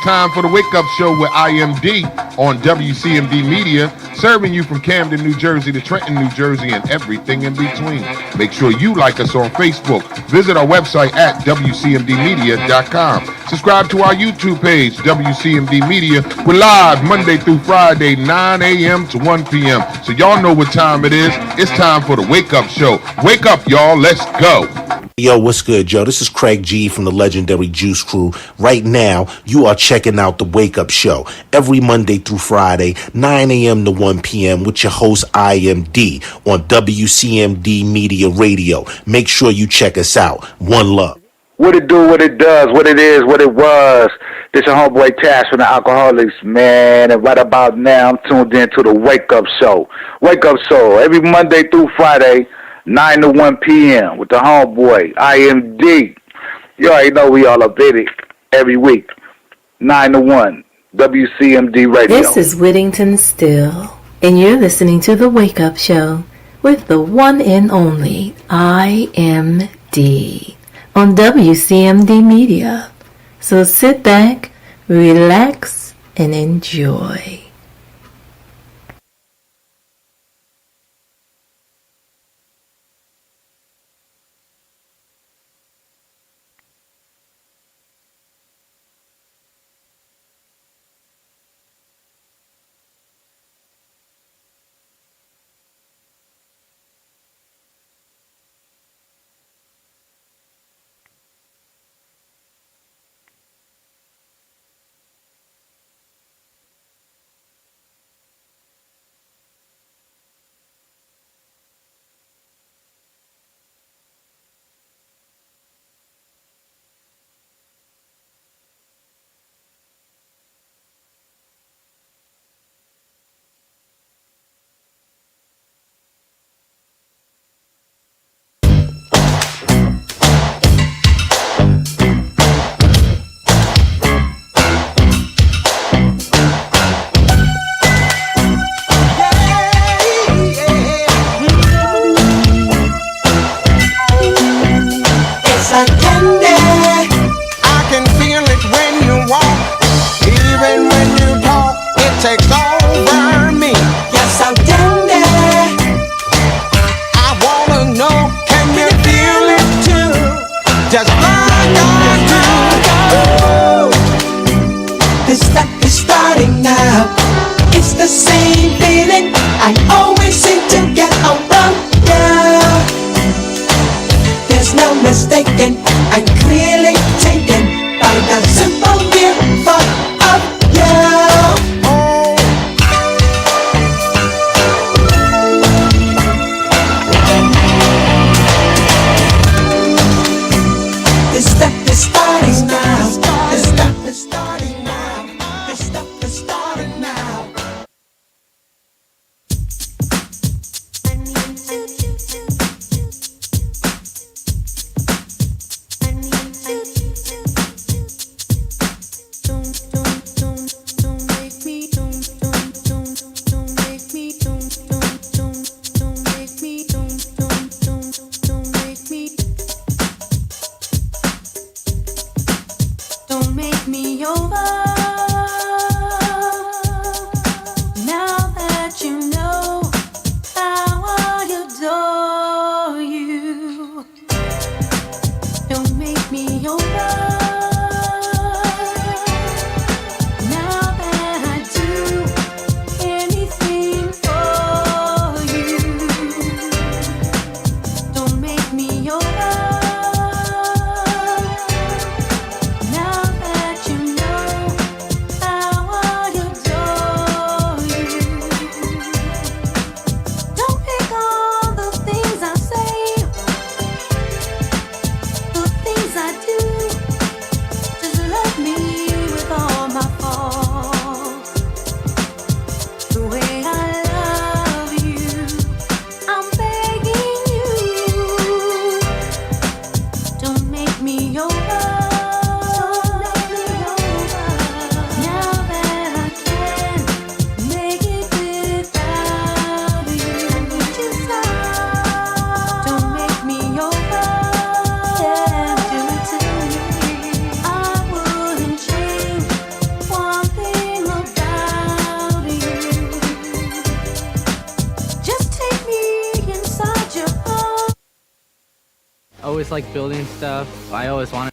time for the Wake Up Show with IMD on WCMD Media, serving you from Camden, New Jersey to Trenton, New Jersey, and everything in between. Make sure you like us on Facebook. Visit our website at WCMDmedia.com. Subscribe to our YouTube page, WCMD Media. We're live Monday through Friday, 9 a.m. to 1 p.m. So y'all know what time it is. It's time for the Wake Up Show. Wake up, y'all. Let's go. Yo, what's good, yo? This is Craig G from the legendary Juice Crew. Right now, you are checking out the Wake Up Show every Monday through Friday, 9 a.m. to 1 p.m. with your host, IMD, on WCMD Media Radio. Make sure you check us out. One love. What it do, what it does, what it is, what it was. This your homeboy Tash from the Alcoholics, man. And right about now, I'm tuned in to the Wake Up Show. Wake Up Show every Monday through Friday, 9 to 1 p.m. with the homeboy, IMD. You already know we all up in it every week. 9 to 1, WCMD Radio. This is Whittington Still, and you're listening to The Wake Up Show with the one and only IMD on WCMD Media. So sit back, relax, and enjoy. always like building stuff. I always wanted.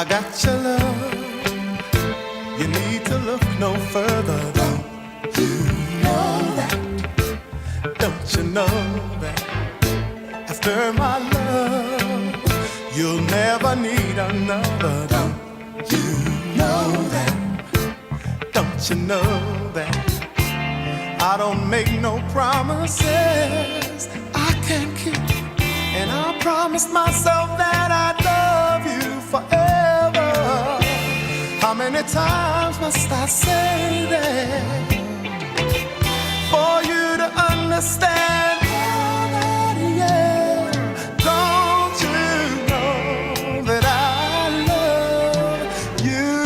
I got your love. You need to look no further. Don't you know that? Don't you know that? After my love, you'll never need another. Don't you know that? Don't you know that? I don't make no promises I can't keep. And I promised myself that I'd love you forever. How many times must I say that for you to understand? Yeah, don't you know that I love you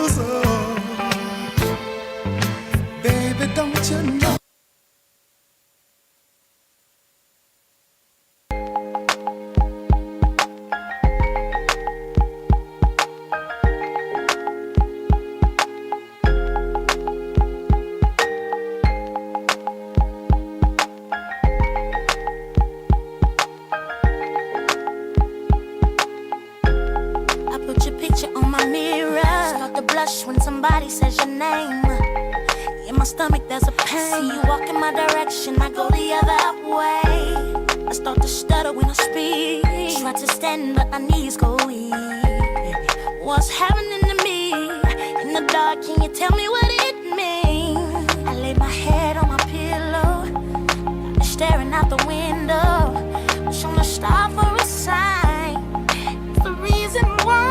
so? Baby, don't you know? When somebody says your name, in my stomach there's a pain. See you walk in my direction, I go the other way. I start to stutter when I speak. Try to stand but my knees go weak. What's happening to me? In the dark, can you tell me what it means? I lay my head on my pillow, staring out the window, wish on a star for a sign. It's the reason why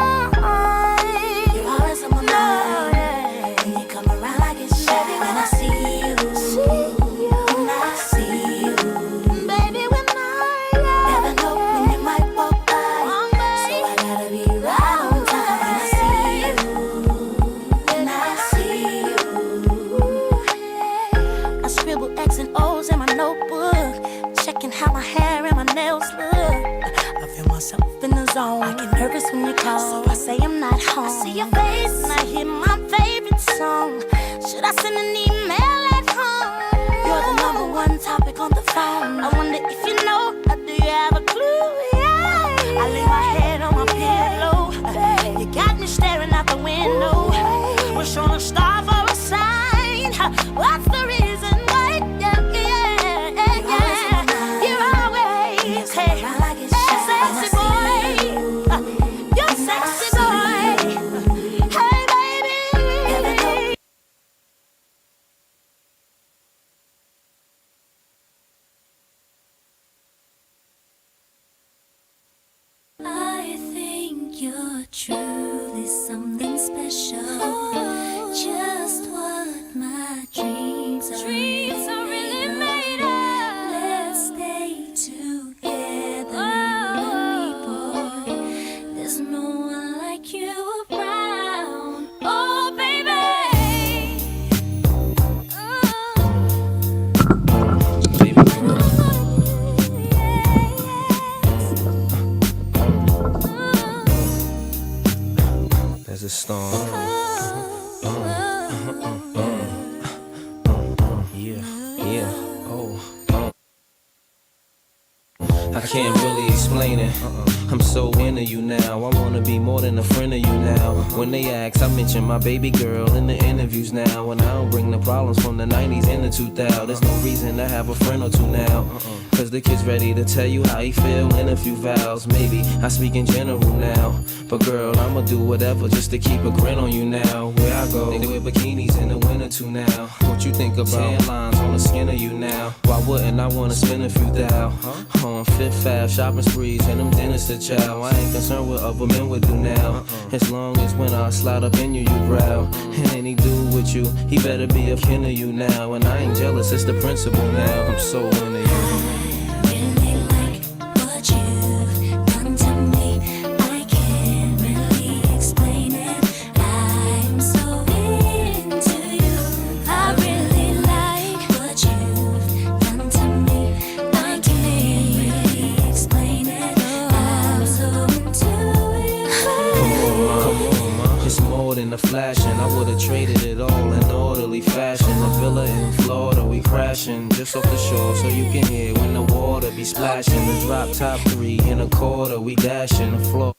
I get nervous when you call, so I say I'm not home. I see your face and I hear my favorite song. Should I send an email at home? You're the number one topic on the phone. I wonder if you know, or do you have a clue? Yeah. I lay my head on my pillow. You got me staring out the window. Wish on a star for a sign. What's the reason why? You're always sexy boy. Sexy boy, hey baby. I think you're truly something special. Just what my dreams are really made of. Let's stay together, you and me, boy. There's no one like you around. Oh, baby. There's a storm. I can't really explain it. I'm so into you now. I wanna be more than a friend of you now. When they ask, I mention my baby girl in the interviews now. And I don't bring the problems from the 90s and the 2000s. There's no reason to have a friend or two now. Cause the kid's ready to tell you how he feel in a few vows. Maybe I speak in general now. But girl, I'ma do whatever just to keep a grin on you now. Where I go, they wear bikinis in the winter too now. What you think about tan lines on the skin of you now? Why wouldn't I wanna spend a few thou? On Fifth Ave, shopping sprees and them dinners to chow. I ain't concerned what other men would do now. As long as when I slide up in you, you growl. And any dude with you, he better be a kin of you now. And I ain't jealous, it's the principle now. I'm so into you. The flashing, I would've traded it all in orderly fashion. A villa in Florida, we crashing just off the shore, so you can hear when the water be splashing. The drop top 3 in a quarter, we dashing the floor.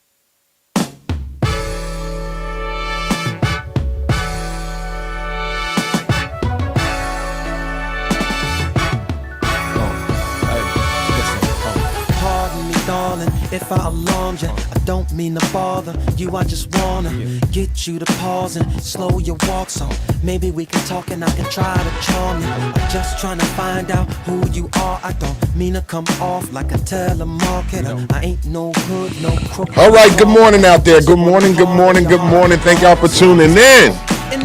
darling, if I alarmed you, I don't mean to bother you. I just wanna get you to pause and slow your walk, so maybe we can talk and I can try to charm you. I'm just trying to find out who you are. I don't mean to come off like a telemarketer. I ain't no hood, no crook. All right, good morning out there. Good morning, good morning, good morning. Thank y'all for tuning in.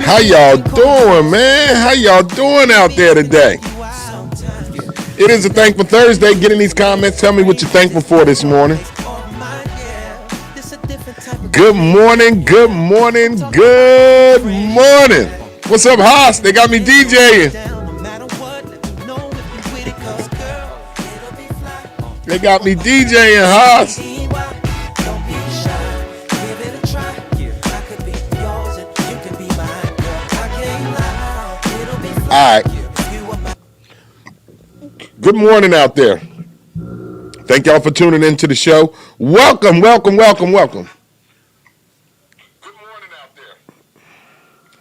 How y'all doing, man? How y'all doing out there today? It is a Thankful Thursday. Get in these comments. Tell me what you're thankful for this morning. Good morning, good morning, good morning. What's up, Haas? They got me DJing. They got me DJing, Haas. All right. Good morning out there. Thank y'all for tuning into the show. Welcome, welcome, welcome, welcome. Good morning out there.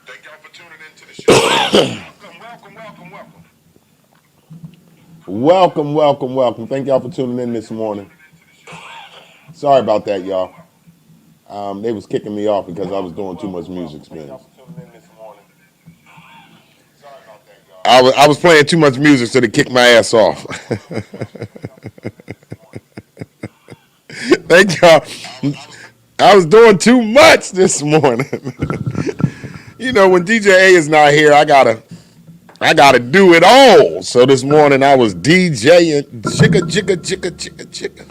Thank y'all for tuning into the show. Welcome, welcome, welcome, welcome. Welcome, welcome, welcome. Thank y'all for tuning in this morning. Sorry about that, y'all. They was kicking me off because I was doing too much music spins. I was playing too much music, so they kicked my ass off. Thank y'all. I was doing too much this morning. You know, when DJ A is not here, I gotta do it all. So this morning I was DJing chicka.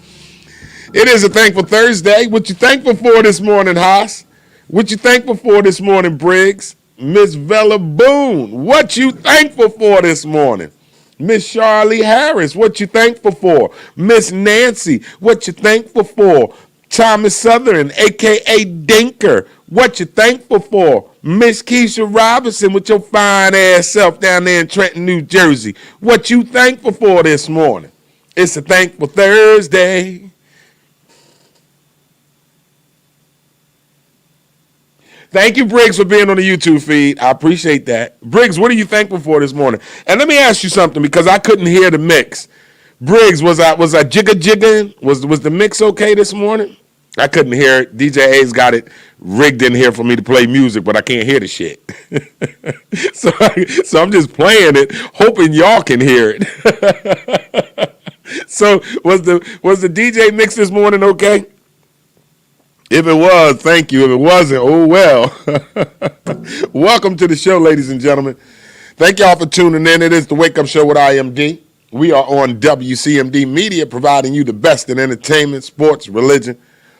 It is a Thankful Thursday. What you thankful for this morning, Haas? What you thankful for this morning, Briggs? Miss Vella Boone, what you thankful for this morning? Miss Charlie Harris, what you thankful for? Miss Nancy, what you thankful for? Thomas Southern, a.k.a. Dinker, what you thankful for? Miss Keisha Robinson with your fine ass self down there in Trenton, New Jersey, what you thankful for this morning? It's a Thankful Thursday. Thank you, Briggs, for being on the YouTube feed. I appreciate that. Briggs, what are you thankful for this morning? And let me ask you something, because I couldn't hear the mix. Briggs, was I jigga? Was the mix okay this morning? I couldn't hear it. DJ A's got it rigged in here for me to play music, but I can't hear the shit. so I'm just playing it, hoping y'all can hear it. So was the DJ mix this morning okay? If it was, thank you. If it wasn't, oh well. Welcome to the show, ladies and gentlemen. Thank y'all for tuning in. It is the Wake Up Show with IMD. We are on WCMD Media, providing you the best in entertainment, sports, religion,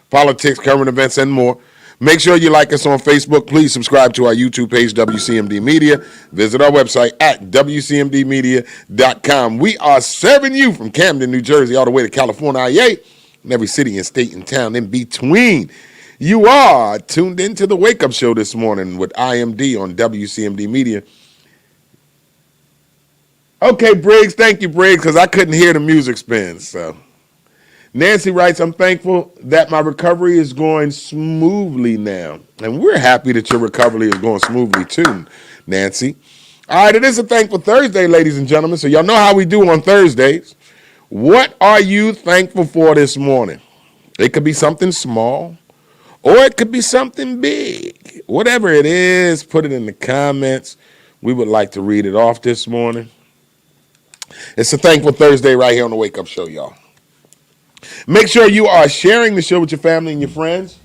politics, current events, and more. Make sure you like us on Facebook. Please subscribe to our YouTube page, WCMD Media. Visit our website at WCMDmedia.com. We are serving you from Camden, New Jersey, all the way to California, IA. In every city and state and town in between. You are tuned into the Wake Up Show this morning with IMD on WCMD Media. Okay, Briggs, thank you, Briggs, because I couldn't hear the music spin. So, Nancy writes, I'm thankful that my recovery is going smoothly now. And we're happy that your recovery is going smoothly too, Nancy. All right, it is a Thankful Thursday, ladies and gentlemen. So y'all know how we do on Thursdays. What are you thankful for this morning? It could be something small, or it could be something big. Whatever it is, put it in the comments. We would like to read it off this morning. It's a Thankful Thursday right here on the Wake Up Show, y'all. Make sure you are sharing the show with your family and your friends.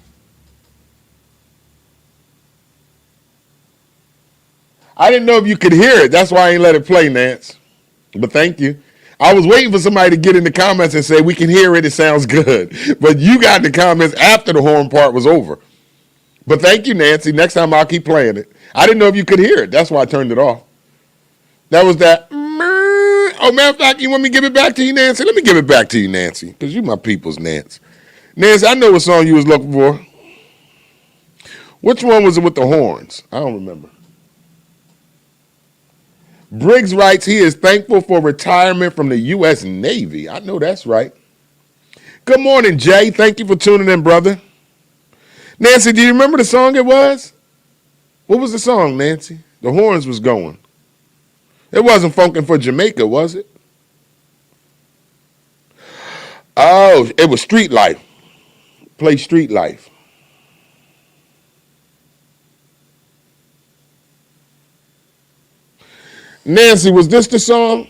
I didn't know if you could hear it. That's why I ain't let it play, Nance. But thank you. I was waiting for somebody to get in the comments and say, we can hear it, it sounds good. But you got in the comments after the horn part was over. But thank you, Nancy. Next time I'll keep playing it. I didn't know if you could hear it. That's why I turned it off. That was that. Oh, matter of fact, you want me to give it back to you, Nancy? Let me give it back to you, Nancy, because you my people's Nance. Nancy, I know what song you was looking for. Which one was it with the horns? I don't remember. Briggs writes he is thankful for retirement from the U.S. Navy. I know that's right. Good morning, Jay. Thank you for tuning in, brother. Nancy, do you remember the song it was? What was the song, Nancy? The horns was going. It wasn't Funkin' for Jamaica, was it? Oh, it was Street Life. Play Street Life. Nancy, was this the song?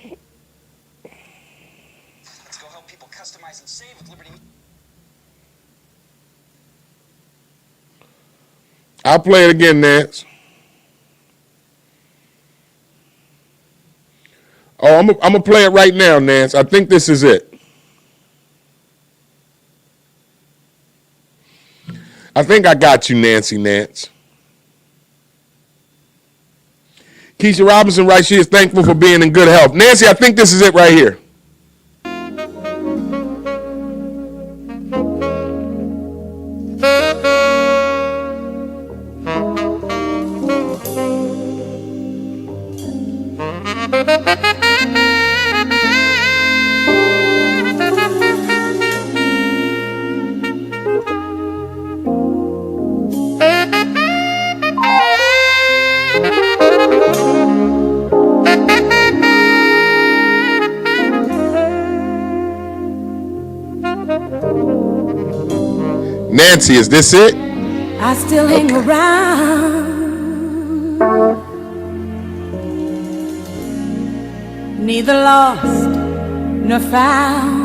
Let's go help people customize and save with Liberty. I'll play it again, Nance. Oh, I'm gonna play it right now, Nance. I think this is it. I think I got you, Nancy Nance. Keisha Robinson writes she is thankful for being in good health. Nancy, I think this is it right here. Nancy, is this it? I still hang around, neither lost nor found.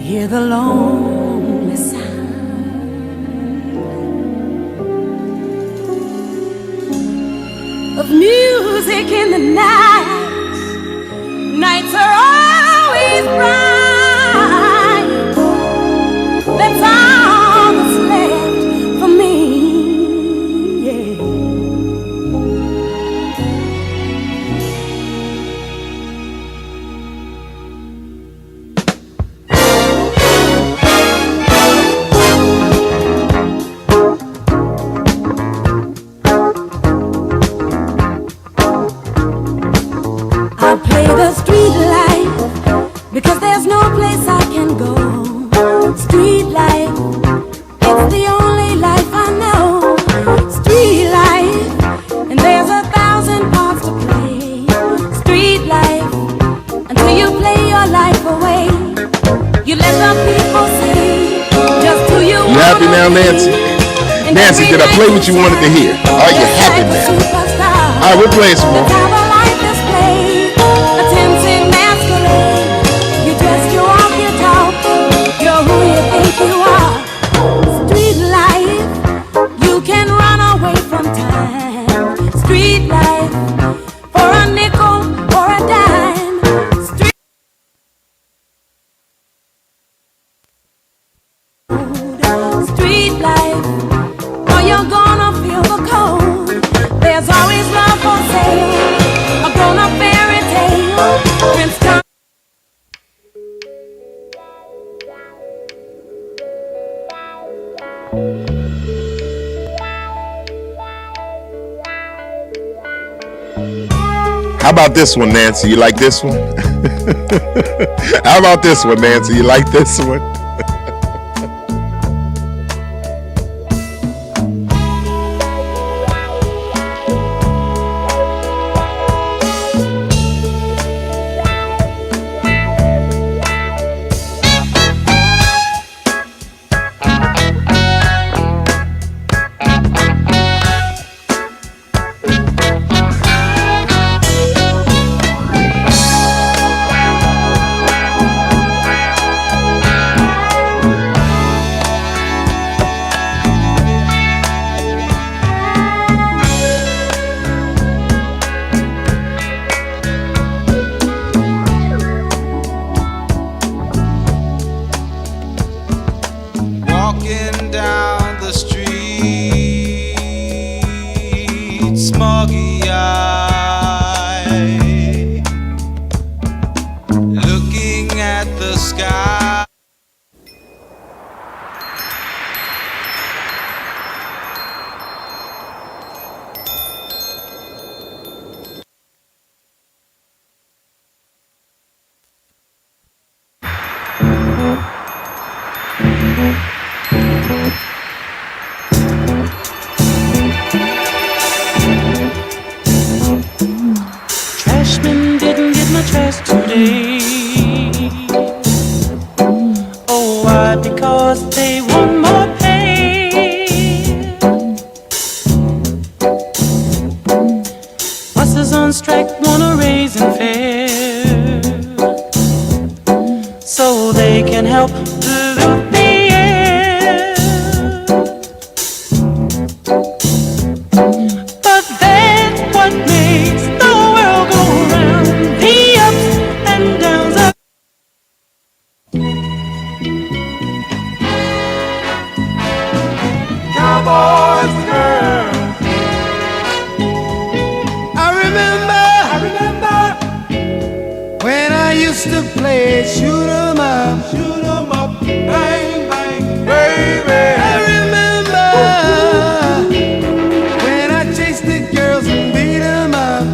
Hear the lonely sound of music in the night. Nights are always bright. That's all that's left for me. Yeah. I'll play the street life because there's no place I can go. Street life, it's the only life I know. Street life, and there's 1,000 parts to play. Street life, until you play your life away. You let the people see just who you You happy now, Nancy? Nancy, did I play what you wanted to hear? Are you happy now? All right, we're playing some more. Street life, for a nickel or a dime. Street life, or you're gonna feel the cold. There's always love for sale, a grown-up fairy tale. Prince John. How about this one, Nancy? You like this one? How about this one, Nancy? You like this one? Walking down the street, smoggy eye, looking at the sky. Trashman yesterday. Oh, why? Because they want more pay. Buses on strike wanna raise and fare, so they can help pollute the air. But that's what makes the world go round, the ups and downs of cowboys, girl. I remember when I used to play shoot 'em up, bang, bang, baby. I remember when I chased the girls and beat 'em up.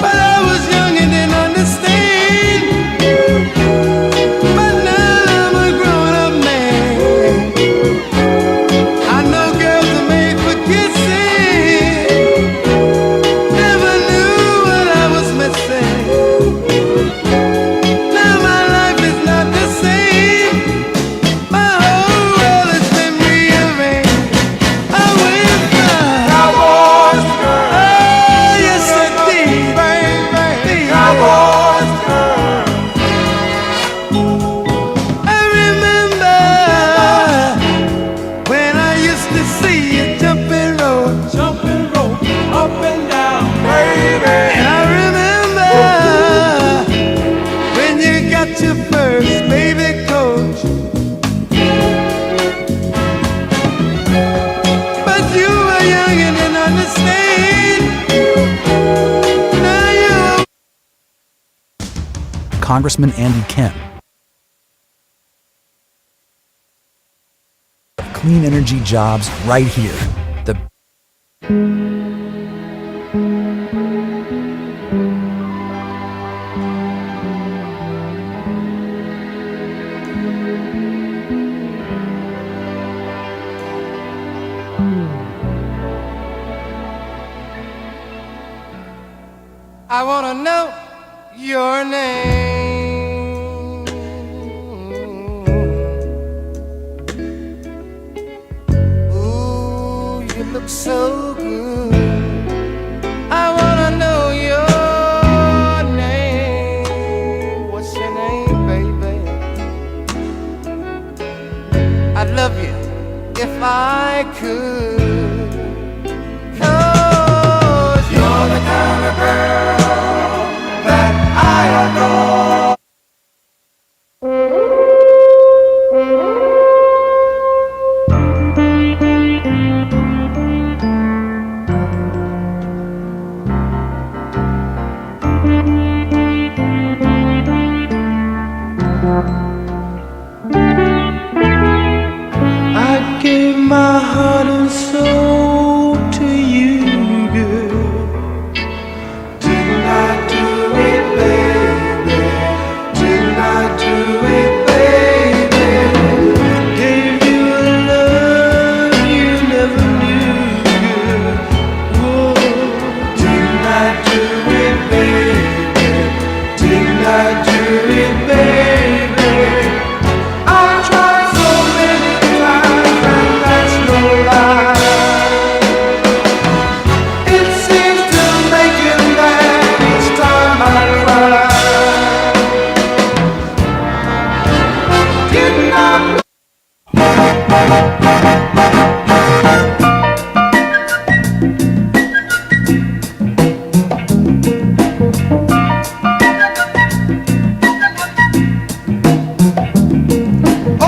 But I was young and didn't understand. But now I'm a grown-up man. I know girls are made for kissing. Never knew what I was missing. Now my life is not the same. My whole world has been rearranged. I went from cowboys, girl. Oh, yes indeed. Cowboys, girl. I remember when I used to see you jumping rope, up and down, baby. And I remember when you got your first baby coach. But you were young and didn't understand. Now you're Congressman Andy Kemp. Clean energy jobs right here. The I wanna know your name. Ooh, you look so good. I wanna know your name. What's your name, baby? I'd love you if I could. 'Cause you're the kind of girl that I adore. I gave my heart and soul to you, girl. Didn't I do it, baby? Didn't I do it, baby? Gave you a love you never knew, girl. Whoa. Didn't I do it, baby? Didn't I do it, baby? I tried so many times and that's no lie. It seems to make you mad each time I cry. Didn't I?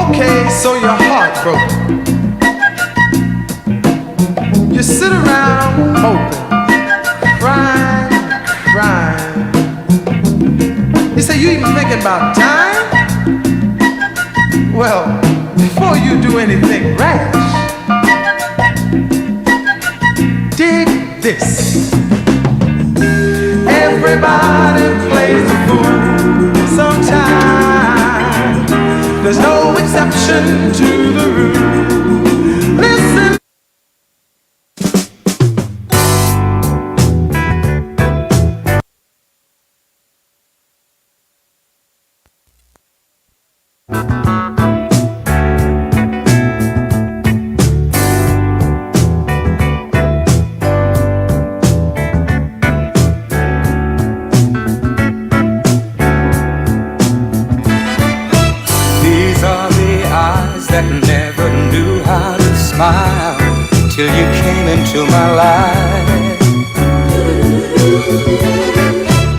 Okay, so your heart broke. You sit around hoping, crying. You say you even thinking about time? Well, before you do anything rash, dig this. Everybody plays the fool sometimes. There's no exception to the rule. Listen. into my life.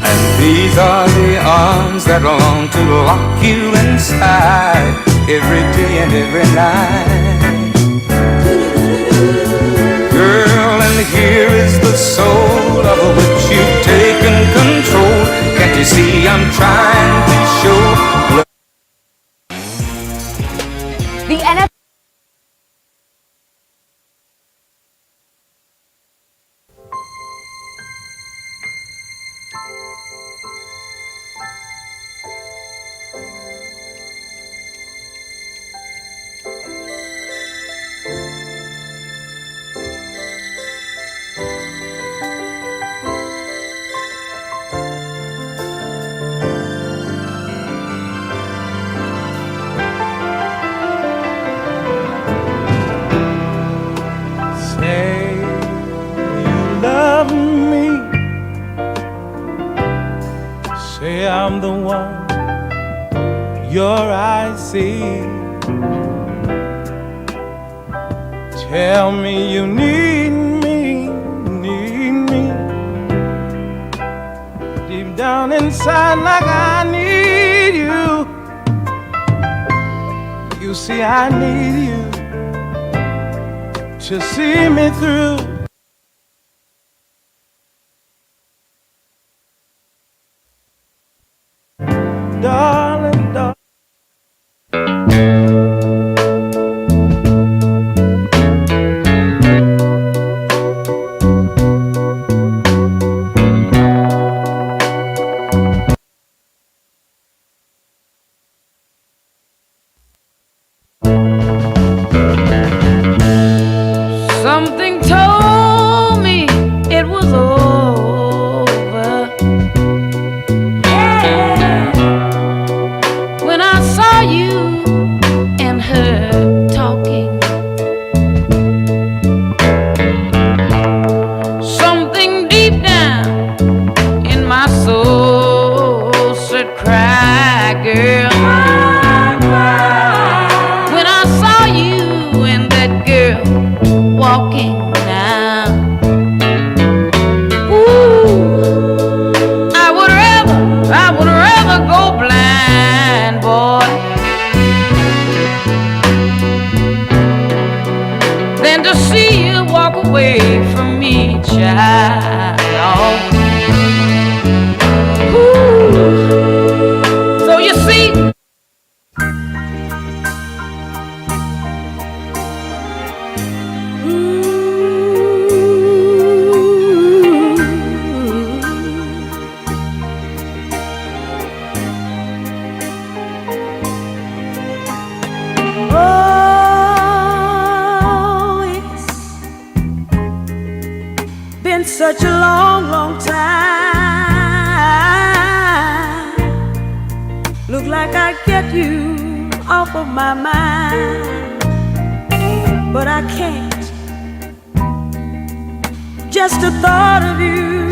And these are the arms that long to lock you inside every day and every night. Girl, and here is the soul of which you've taken control. Can't you see I'm trying to show love? The NFL. Say you love me. Say I'm the one your eyes see. Tell me you need me, need me. Deep down inside like I need you. You see I need you to see me through. Darling, darling. Something told me it was over. Yeah. When I saw you and her talking, something deep down in my soul said, cry, girl. When I saw you and that girl walking now, ooh, I would rather go blind, boy, than to see you walk away from me, child. Ooh, so you see, Oh, it's been such a long, long time. Look like I get you off of my mind, but I can't. Just the thought of you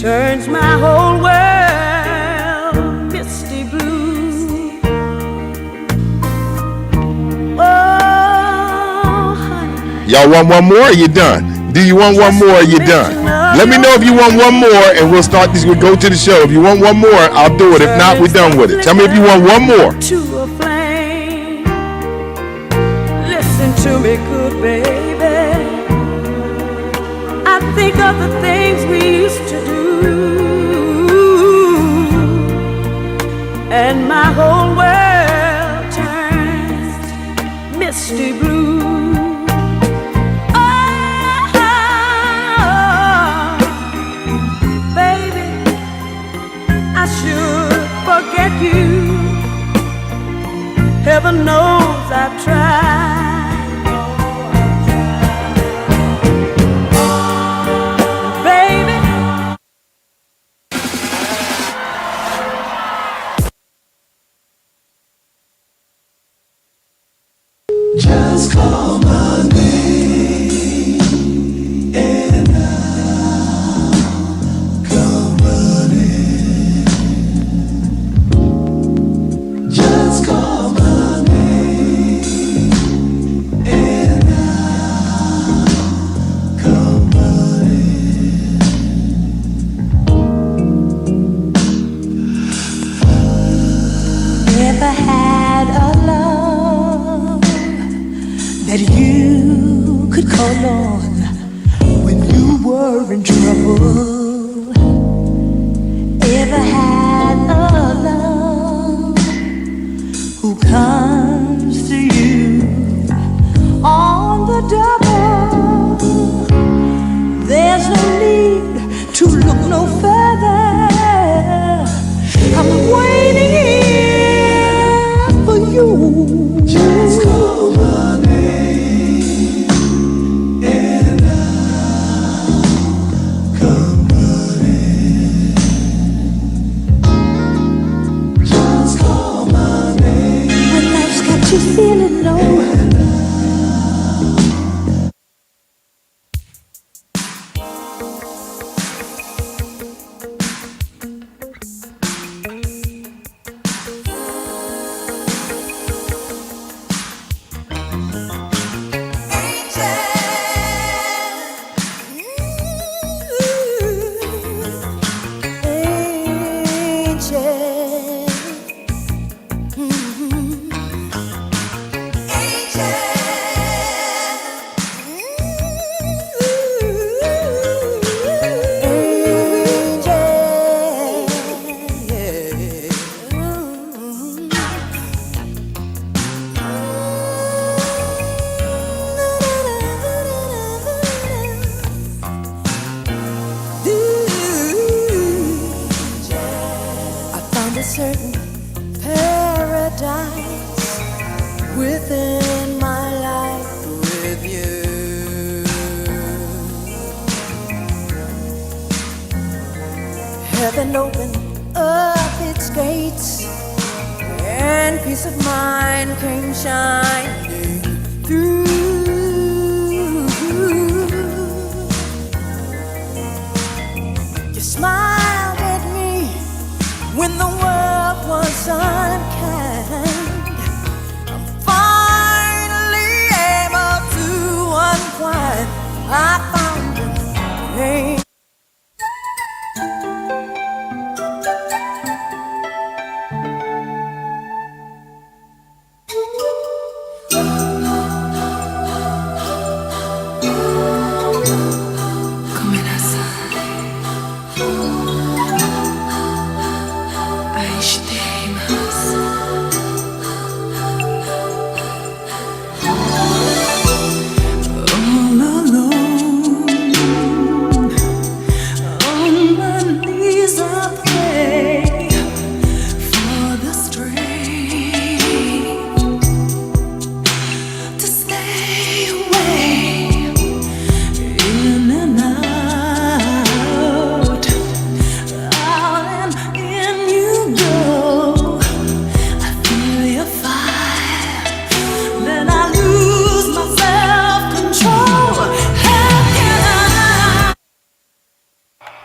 turns my whole world misty blue. Oh, honey. Y'all want one more or you done? Do you want one more or you done? Let me know if you want one more and we'll start this. We'll go to the show. If you want one more, I'll do it. If not, we're done with it. Tell me if you want one more. To a flame. Listen to me, good baby. I think of the things we used to do, and my whole world turns misty blue. Oh, baby, I should forget you. Heaven knows I've tried. Just Oh Lord, when you were in trouble, ever had a love who comes to you on the double? There's no need to look no further. I'm waiting here for you. Just call my name and I'll come running. Just call my name when life's got you feeling low. Certain paradise within my life with you. Heaven opened up its gates and peace of mind came shining through. You smiled at me when the world was unkind. I'm finally able to unwind. I found a pain.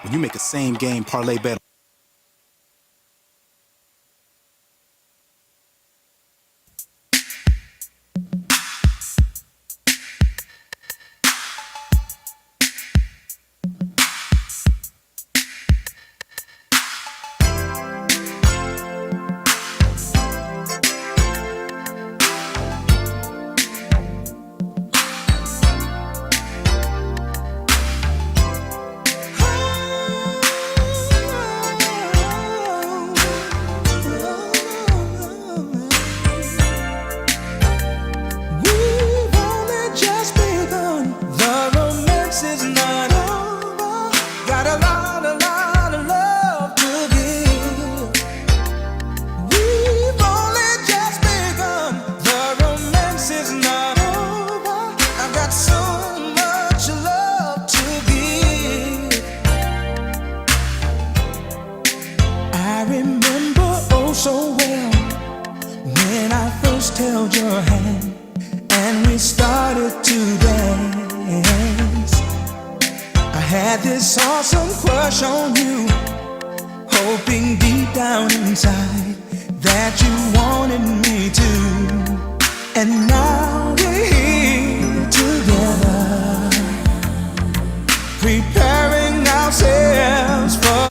When you make a same game parlay bet. Held your hand and we started to dance. I had this awesome crush on you, hoping deep down inside that you wanted me to. And now we're here together, preparing ourselves for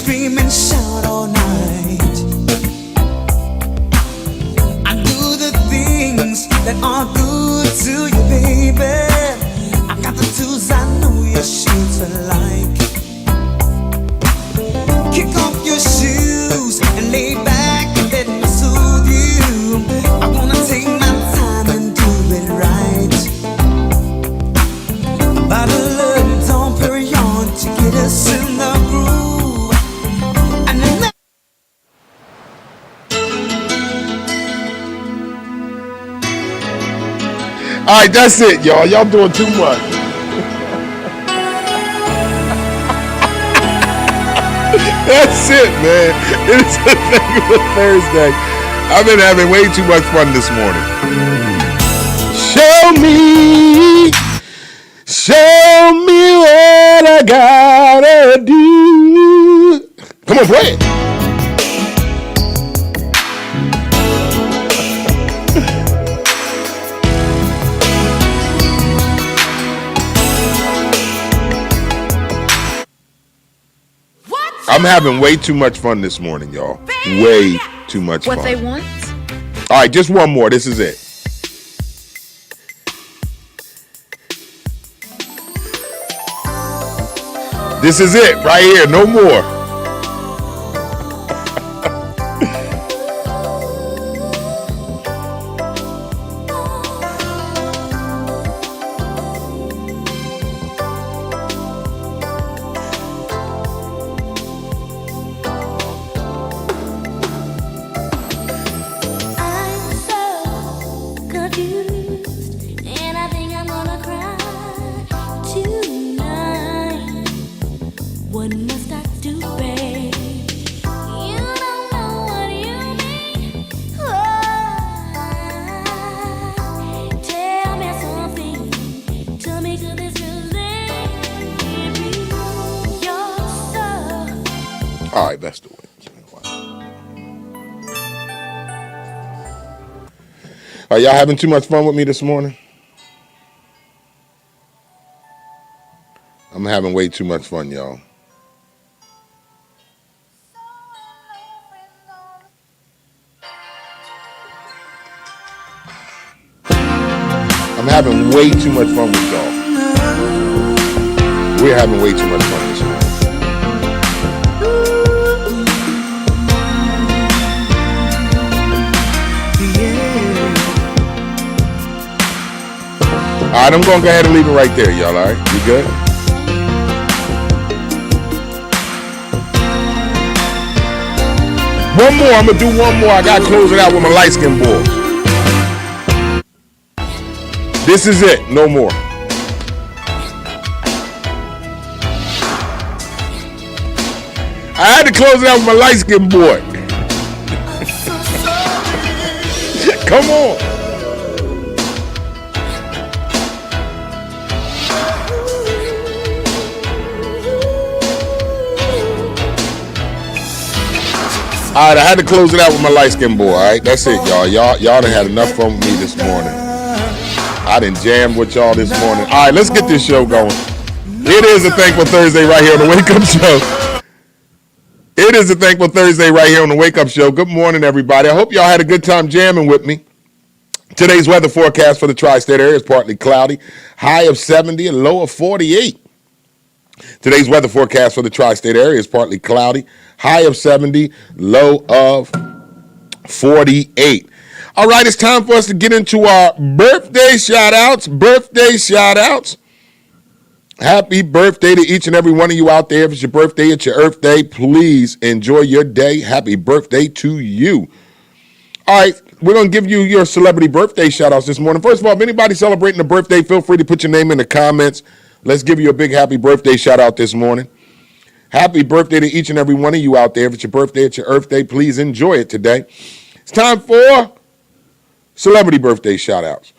scream and shout all night. I do the things that are good to you, baby. I got the tools I know you're sure to like. Kick off your shoes and lay back and let me soothe you. I wanna take my time and do it right. About a little Dom Perignon to get us in the groove. And then All right, that's it, y'all. Y'all doing too much. That's it, man. It's a Thankful Thursday. I've been having way too much fun this morning. Show me what I gotta do. Come on, play it. I'm having way too much fun this morning, y'all. Way too much fun. What they want? All right, just one more. This is it. This is it right here. No more. All right, that's the way. Are y'all having too much fun with me this morning? I'm having way too much fun, y'all. I'm having way too much fun with y'all. We're having way too much fun this morning. All right, I'm going to go ahead and leave it right there, y'all, all right? You good? One more. I'm going to do one more. I got to close it out with my light-skinned boy. This is it. No more. I had to close it out with my light-skinned boy. Come on. All right, I had to close it out with my light-skinned boy, all right? That's it, y'all. Y'all done had enough fun with me this morning. I done jammed with y'all this morning. All right, let's get this show going. It is a Thankful Thursday right here on the Wake Up Show. It is a Thankful Thursday right here on the Wake Up Show. Good morning, everybody. I hope y'all had a good time jamming with me. Today's weather forecast for the tri-state area is partly cloudy. High of 70, a low of 48. Today's weather forecast for the tri-state area is partly cloudy. High of 70, low of 48. All right, it's time for us to get into our birthday shout-outs. Happy birthday to each and every one of you out there. If it's your birthday, it's your Earth Day. Please enjoy your day. Happy birthday to you. All right, we're going to give you your celebrity birthday shout-outs this morning. First of all, if anybody's celebrating a birthday, feel free to put your name in the comments. Let's give you a big happy birthday shout-out this morning. Happy birthday to each and every one of you out there. If it's your birthday, it's your Earth Day. Please enjoy it today. It's time for celebrity birthday shout-outs.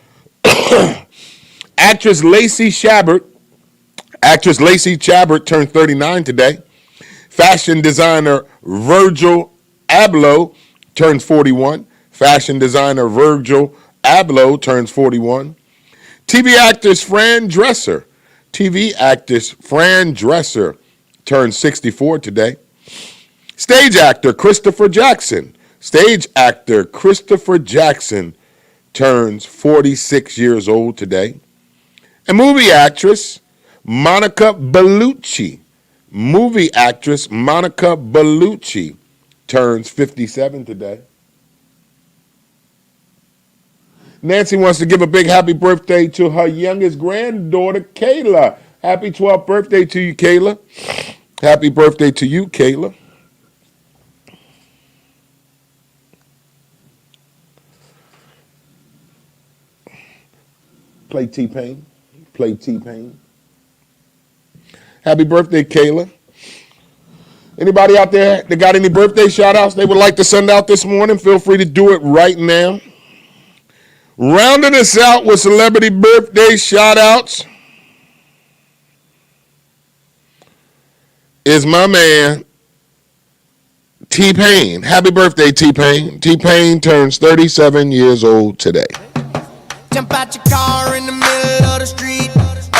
Actress Lacey Chabert turned 39 today. Fashion designer Virgil Abloh turns 41. Fashion designer Virgil Abloh turns 41. TV actress Fran Dresser turns 64 today. Stage actor Christopher Jackson. Stage actor Christopher Jackson turns 46 years old today. And movie actress Monica Bellucci. Movie actress Monica Bellucci turns 57 today. Nancy wants to give a big happy birthday to her youngest granddaughter, Kayla. Happy 12th birthday to you, Kayla. Happy birthday to you, Kayla. Play T-Pain. Play T-Pain. Happy birthday, Kayla. Anybody out there that got any birthday shout-outs they would like to send out this morning, feel free to do it right now. Rounding us out with celebrity birthday shout-outs is my man, T-Pain. Happy birthday, T-Pain. T-Pain turns 37 years old today. Jump out your car in the middle of the street.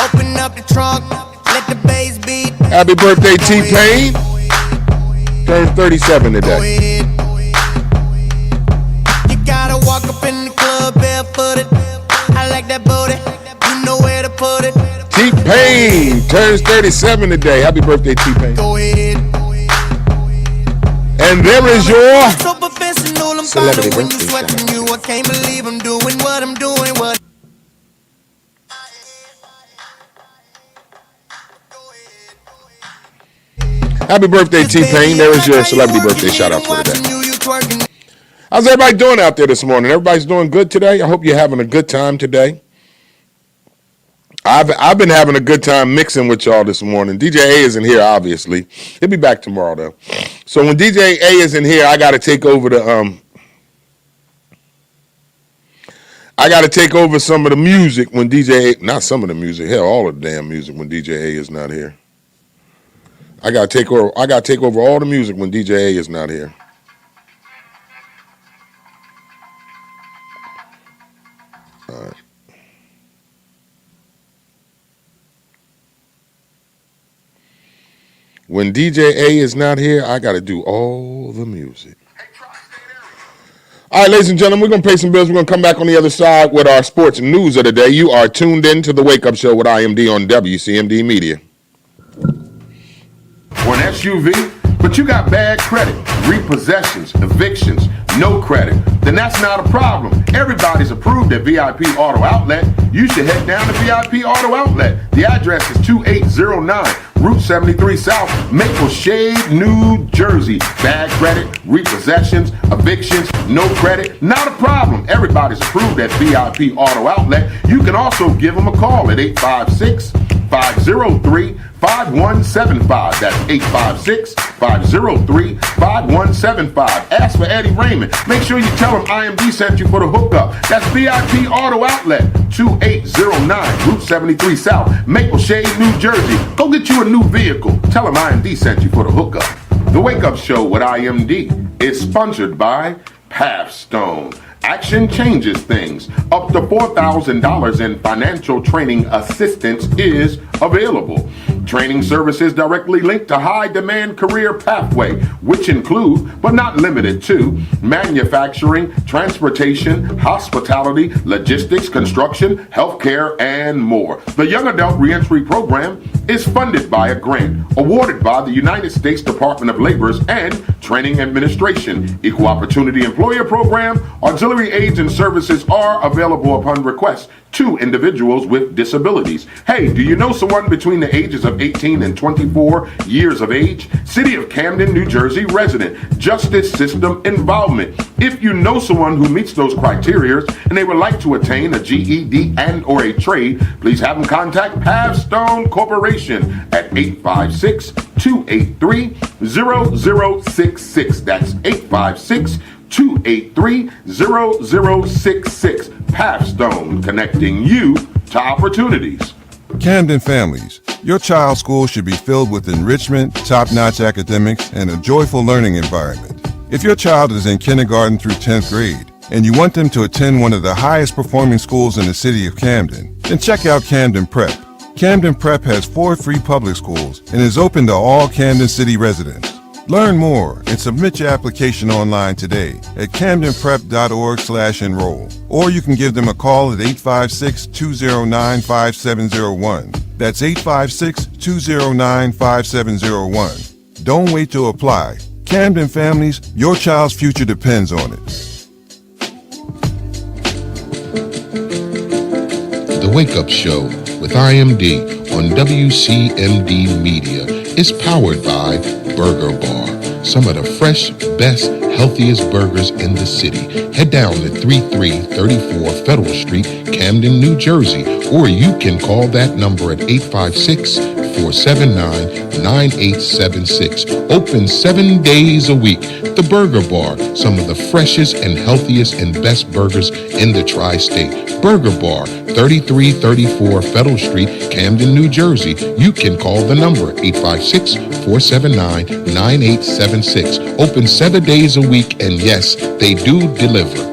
Open up the trunk, let the bass beat. Happy birthday, T-Pain. Turns 37 today. You gotta walk up in the club barefooted. I like that booty. You know where to put it. T-Pain turns 37 today. Happy birthday, T-Pain. Go ahead. And there is your So professional, I'm celebrity following you, birthday sweating you. I can't believe I'm doing what I'm doing. What? Happy birthday, T-Pain. There is your celebrity birthday shout-out for today. How's everybody doing out there this morning? Everybody's doing good today? I hope you're having a good time today. I've been having a good time mixing with y'all this morning. DJ A isn't here, obviously. He'll be back tomorrow, though. So when DJ A isn't here, I got to take over some of the music when DJ A, not some of the music, hell, all of the damn music when DJ A is not here. I gotta take over all the music when DJ A is not here. All right. When DJ A is not here, I gotta do all the music. All right, ladies and gentlemen, we're going to pay some bills. We're going to come back on the other side with our sports news of the day. You are tuned in to the Wake Up Show with IMD on WCMD Media. For an SUV, but you got bad credit, repossessions, evictions, no credit, then that's not a problem. Everybody's approved at VIP Auto Outlet. You should head down to VIP Auto Outlet. The address is 2809 Route 73 South, Maple Shade, New Jersey. Bad credit, repossessions, evictions, no credit, not a problem. Everybody's approved at VIP Auto Outlet. You can also give them a call at 856-503-5175. That's 856-503-5175. Ask for Eddie Raymond. Make sure you tell him IMD sent you for the hookup. That's VIP Auto Outlet, 2809 Route 73 South, Maple Shade, New Jersey. Go get you a new vehicle. Tell him IMD sent you for the hookup. The Wake Up Show with IMD is sponsored by Pathstone. Action changes things. Up to $4,000 in financial training assistance is available. Training services directly linked to high-demand career pathway, which include, but not limited to, manufacturing, transportation, hospitality, logistics, construction, healthcare, and more. The Young Adult Reentry Program is funded by a grant awarded by the United States Department of Labor's and Training Administration. Equal Opportunity Employer Program, auxiliary aids and services are available upon request to individuals with disabilities. Hey, do you know someone between the ages of 18 and 24 years of age? City of Camden, New Jersey resident. Justice system involvement. If you know someone who meets those criteria and they would like to attain a GED and or a trade, please have them contact Pathstone Corporation at 856-283-0066. That's 856-283-0066. Pathstone, connecting you to opportunities. Camden families, your child's school should be filled with enrichment, top-notch academics, and a joyful learning environment. If your child is in kindergarten through 10th grade and you want them to attend one of the highest performing schools in the city of Camden, then check out Camden Prep. Camden Prep has 4 free public schools and is open to all Camden City residents. Learn more and submit your application online today at camdenprep.org/enroll. Or you can give them a call at 856-209-5701. That's 856-209-5701. Don't wait to apply. Camden families, your child's future depends on it. The Wake Up Show with IMD on WCMD Media is powered by Burger Bar. Some of the fresh, best, healthiest burgers in the city. Head down to 3334 Federal Street, Camden, New Jersey, or you can call that number at 856-479-9876. Open 7 days a week. The Burger Bar, some of the freshest and healthiest and best burgers in the tri-state. Burger Bar, 3334 Federal Street, Camden, New Jersey. You can call the number 856-479-9876. Open 7 days a week, and yes, they do deliver.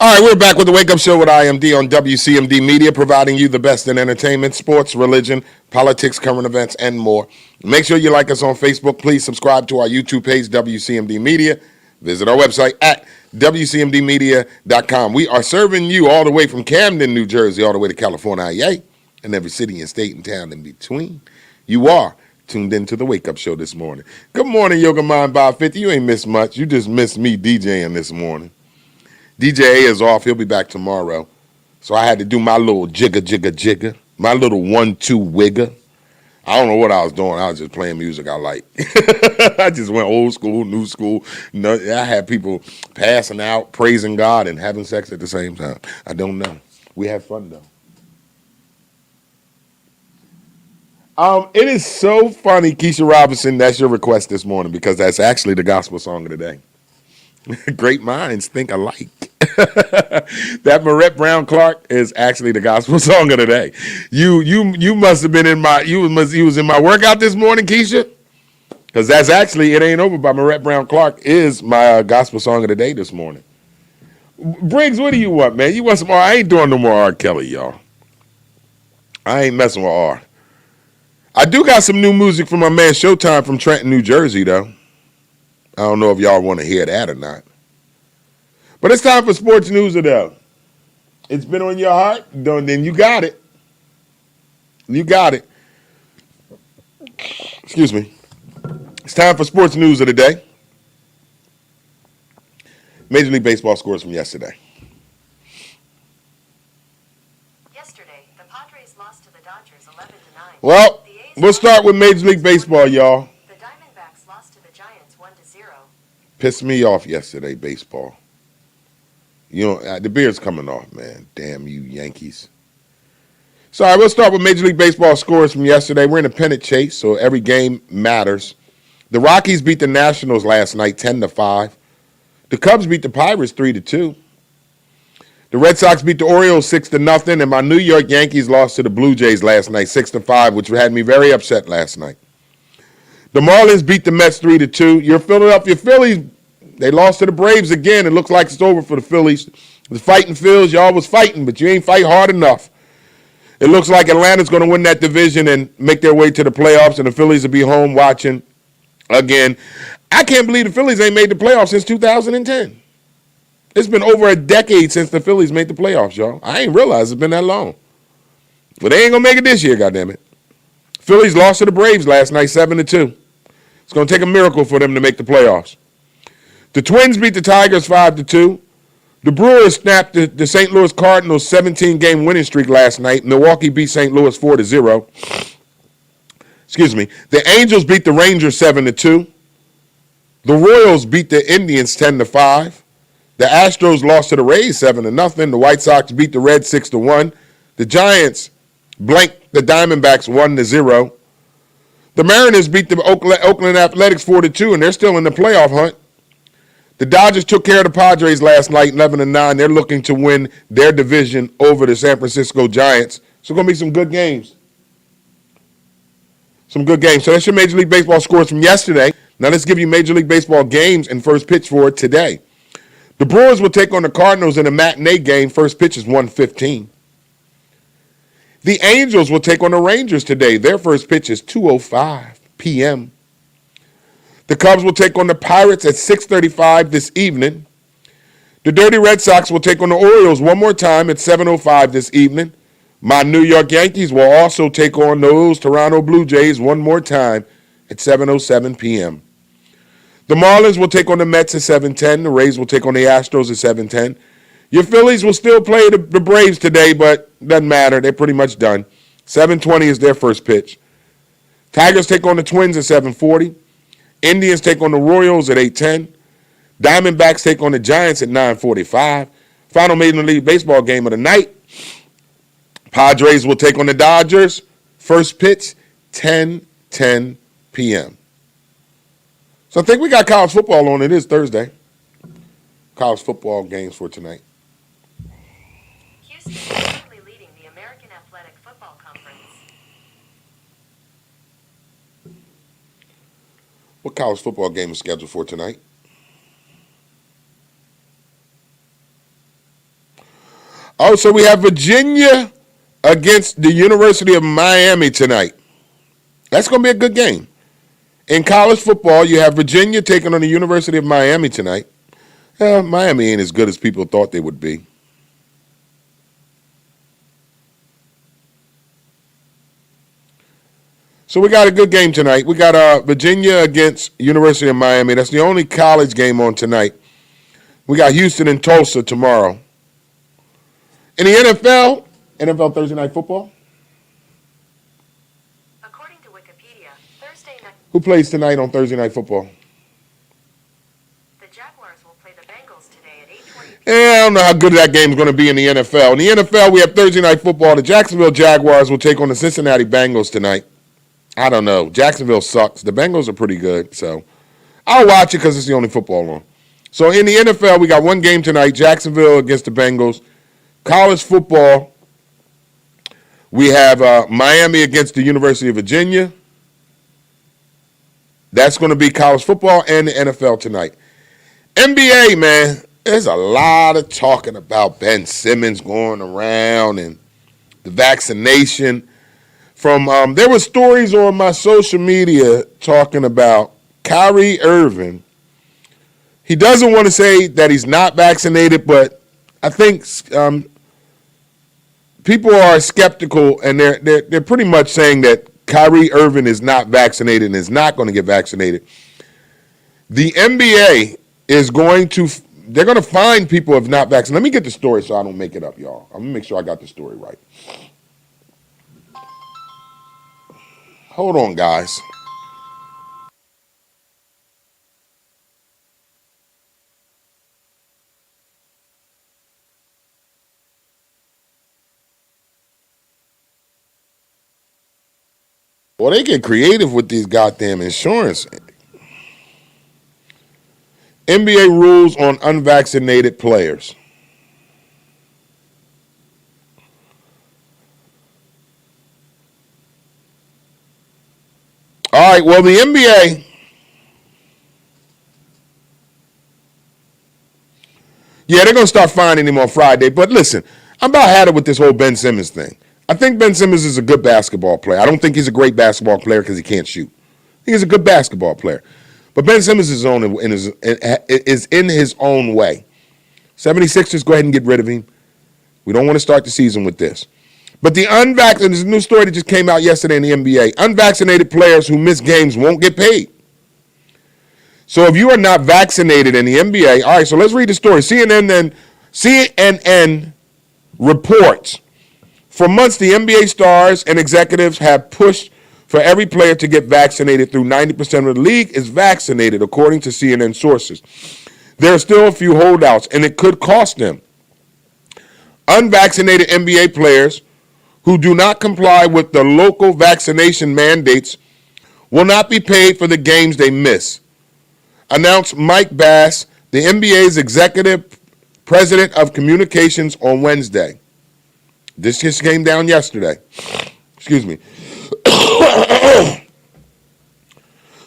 All right, we're back with the Wake Up Show with IMD on WCMD Media, providing you the best in entertainment, sports, religion, politics, current events, and more. Make sure you like us on Facebook. Please subscribe to our YouTube page, WCMD Media. Visit our website at WCMDmedia.com. We are serving you all the way from Camden, New Jersey, all the way to California, yay, and every city and state and town in between. You are tuned into the Wake Up Show this morning. Good morning, Yoga Mind Bob 50. You ain't missed much. You just missed me DJing this morning. DJ A is off. He'll be back tomorrow. So I had to do my little jigger, my little 1-2 wigger. I don't know what I was doing. I was just playing music I like. I just went old school, new school. No, I had people passing out, praising God, and having sex at the same time. I don't know. We had fun, though. It is so funny, Keisha Robinson, that's your request this morning, because that's actually the gospel song of the day. Great minds think alike. That Marette Brown Clark is actually the gospel song of the day. You must have been in my you was in my workout this morning, Keisha, because that's actually It Ain't Over by Marette Brown Clark is my gospel song of the day this morning. Briggs, what do you want, man? You want some R? I ain't doing no more R. Kelly, y'all. I ain't messing with R. I do got some new music from my man Showtime from Trenton, New Jersey, though. I don't know if y'all want to hear that or not. But it's time for sports news, though. It's been on your heart, then you got it. You got it. Excuse me. It's time for sports news of the day. Major League Baseball scores from yesterday. Yesterday, the Padres lost to the Dodgers 11-9. Well, we'll start with Major League Baseball, y'all. The Diamondbacks lost to the Giants 1-0. Pissed me off yesterday, baseball. You know, the beard's coming off, man. Damn you, Yankees. So, all right, we'll start with Major League Baseball scores from yesterday. We're in a pennant chase, so every game matters. The Rockies beat the Nationals last night 10-5. The Cubs beat the Pirates 3-2. The Red Sox beat the Orioles 6-0, and my New York Yankees lost to the Blue Jays last night 6-5, which had me very upset last night. The Marlins beat the Mets 3-2. Your Philadelphia Phillies, they lost to the Braves again. It looks like it's over for the Phillies. The fighting Phils, y'all was fighting, but you ain't fight hard enough. It looks like Atlanta's going to win that division and make their way to the playoffs, and the Phillies will be home watching again. I can't believe the Phillies ain't made the playoffs since 2010. It's been over a decade since the Phillies made the playoffs, y'all. I ain't realized it's been that long. But they ain't going to make it this year, goddammit. Phillies lost to the Braves last night 7-2. It's going to take a miracle for them to make the playoffs. The Twins beat the Tigers 5-2. The Brewers snapped the St. Louis Cardinals 17-game winning streak last night. Milwaukee beat St. Louis 4-0. Excuse me. The Angels beat the Rangers 7-2. The Royals beat the Indians 10-5. The Astros lost to the Rays 7-0. The White Sox beat the Reds 6-1. The Giants blanked the Diamondbacks 1-0. The Mariners beat the Oakland Athletics 4-2, and they're still in the playoff hunt. The Dodgers took care of the Padres last night, 11-9. They're looking to win their division over the San Francisco Giants. So going to be some good games. Some good games. So that's your Major League Baseball scores from yesterday. Now let's give you Major League Baseball games and first pitch for it today. The Brewers will take on the Cardinals in a matinee game. First pitch is 1:15. The Angels will take on the Rangers today. Their first pitch is 2:05 p.m. The Cubs will take on the Pirates at 6:35 this evening. The Dirty Red Sox will take on the Orioles one more time at 7:05 this evening. My New York Yankees will also take on those Toronto Blue Jays one more time at 7:07 p.m. The Marlins will take on the Mets at 7:10. The Rays will take on the Astros at 7:10. Your Phillies will still play the Braves today, but doesn't matter. They're pretty much done. 7:20 is their first pitch. Tigers take on the Twins at 7:40. Indians take on the Royals at 8:10. Diamondbacks take on the Giants at 9:45. Final Major League Baseball game of the night. Padres will take on the Dodgers. First pitch, 10:10 p.m. So I think we got college football on. It is Thursday. College football games for tonight. Houston is currently leading the American Athletic Football Conference. What college football game is scheduled for tonight? Oh, so we have Virginia against the University of Miami tonight. That's going to be a good game. In college football, you have Virginia taking on the University of Miami tonight. Miami ain't as good as people thought they would be. So we got a good game tonight. We got Virginia against University of Miami. That's the only college game on tonight. We got Houston and Tulsa tomorrow. In the NFL Thursday Night Football. According to Wikipedia, Thursday night. Who plays tonight on Thursday Night Football? The Jaguars will play the Bengals today at 8:20. I don't know how good that game is going to be in the NFL. In the NFL, we have Thursday Night Football. The Jacksonville Jaguars will take on the Cincinnati Bengals tonight. I don't know. Jacksonville sucks. The Bengals are pretty good, so I'll watch it because it's the only football on. So in the NFL, we got one game tonight, Jacksonville against the Bengals. College football, we have Miami against the University of Virginia. That's going to be college football and the NFL tonight. NBA, man, there's a lot of talking about Ben Simmons going around and the vaccination. There were stories on my social media talking about Kyrie Irving. He doesn't want to say that he's not vaccinated, but I think people are skeptical, and they're pretty much saying that Kyrie Irving is not vaccinated and is not going to get vaccinated. The NBA is going to find people who have not vaccinated. Let me get the story so I don't make it up, y'all. I'm going to make sure I got the story right. Hold on, guys. Well, they get creative with these goddamn insurance. NBA rules on unvaccinated players. All right, well, the NBA, they're going to start finding him on Friday. But listen, I'm about had it with this whole Ben Simmons thing. I think Ben Simmons is a good basketball player. I don't think he's a great basketball player because he can't shoot. I think he's a good basketball player. But Ben Simmons is in his own way. 76ers, go ahead and get rid of him. We don't want to start the season with this. But the unvaccinated, there's a new story that just came out yesterday in the NBA. Unvaccinated players who miss games won't get paid. So if you are not vaccinated in the NBA, all right, so let's read the story. CNN reports, for months the NBA stars and executives have pushed for every player to get vaccinated through 90% of the league is vaccinated, according to CNN sources. There are still a few holdouts, and it could cost them. Unvaccinated NBA players who do not comply with the local vaccination mandates will not be paid for the games they miss, announced Mike Bass, the NBA's executive president of communications, on Wednesday. This just came down yesterday. Excuse me.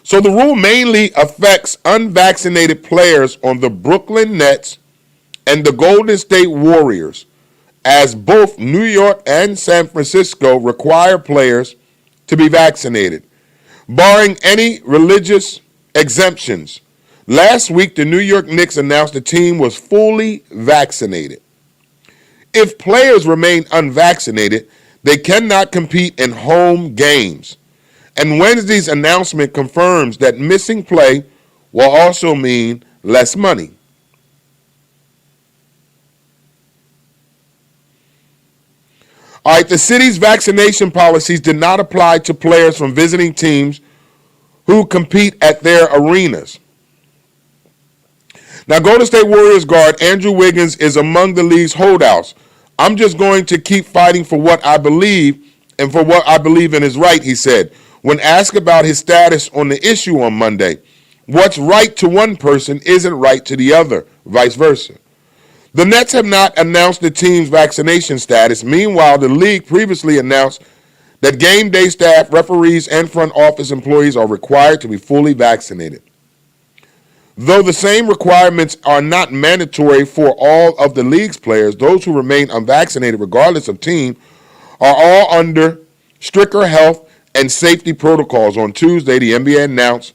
So the rule mainly affects unvaccinated players on the Brooklyn Nets and the Golden State Warriors, as both New York and San Francisco require players to be vaccinated, barring any religious exemptions. Last week, the New York Knicks announced the team was fully vaccinated. If players remain unvaccinated, they cannot compete in home games. And Wednesday's announcement confirms that missing play will also mean less money. All right, the city's vaccination policies did not apply to players from visiting teams who compete at their arenas. Now, Golden State Warriors guard Andrew Wiggins is among the league's holdouts. I'm just going to keep fighting for what I believe and for what I believe in is right, he said, when asked about his status on the issue on Monday. What's right to one person isn't right to the other, vice versa. The Nets have not announced the team's vaccination status. Meanwhile, the league previously announced that game day staff, referees, and front office employees are required to be fully vaccinated. Though the same requirements are not mandatory for all of the league's players, those who remain unvaccinated, regardless of team, are all under stricter health and safety protocols. On Tuesday, the NBA announced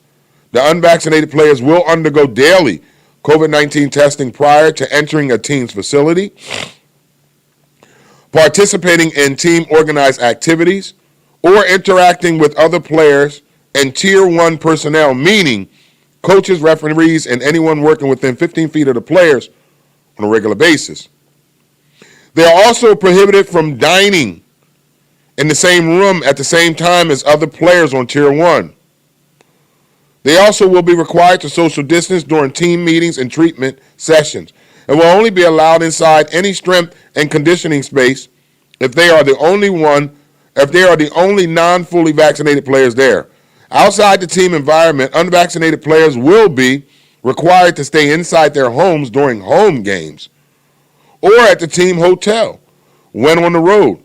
the unvaccinated players will undergo daily COVID-19 testing prior to entering a team's facility, participating in team-organized activities, or interacting with other players and Tier 1 personnel, meaning coaches, referees, and anyone working within 15 feet of the players on a regular basis. They are also prohibited from dining in the same room at the same time as other players on Tier 1. They also will be required to social distance during team meetings and treatment sessions and will only be allowed inside any strength and conditioning space if they are the only non-fully vaccinated players there. Outside the team environment, unvaccinated players will be required to stay inside their homes during home games or at the team hotel when on the road,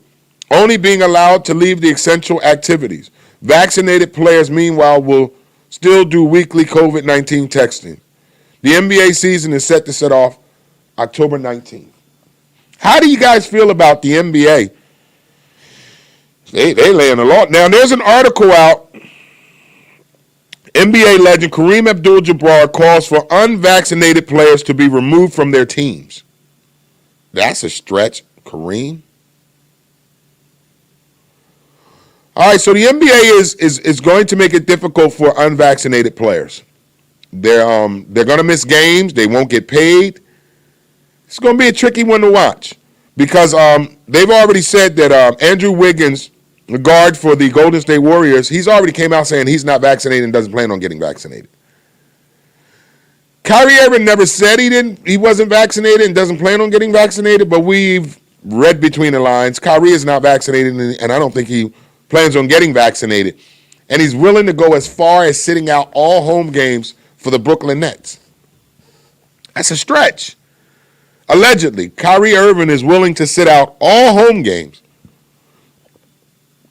only being allowed to leave the essential activities. Vaccinated players, meanwhile, will still do weekly COVID-19 testing. The NBA season is set to set off October 19th. How do you guys feel about the NBA? They laying a lot. Now, there's an article out. NBA legend Kareem Abdul-Jabbar calls for unvaccinated players to be removed from their teams. That's a stretch, Kareem. All right, so the NBA is going to make it difficult for unvaccinated players. They're going to miss games. They won't get paid. It's going to be a tricky one to watch because they've already said that Andrew Wiggins, the guard for the Golden State Warriors, he's already came out saying he's not vaccinated and doesn't plan on getting vaccinated. Kyrie Irving never said he wasn't vaccinated and doesn't plan on getting vaccinated, but we've read between the lines. Kyrie is not vaccinated, and I don't think he plans on getting vaccinated. And he's willing to go as far as sitting out all home games for the Brooklyn Nets. That's a stretch. Allegedly, Kyrie Irving is willing to sit out all home games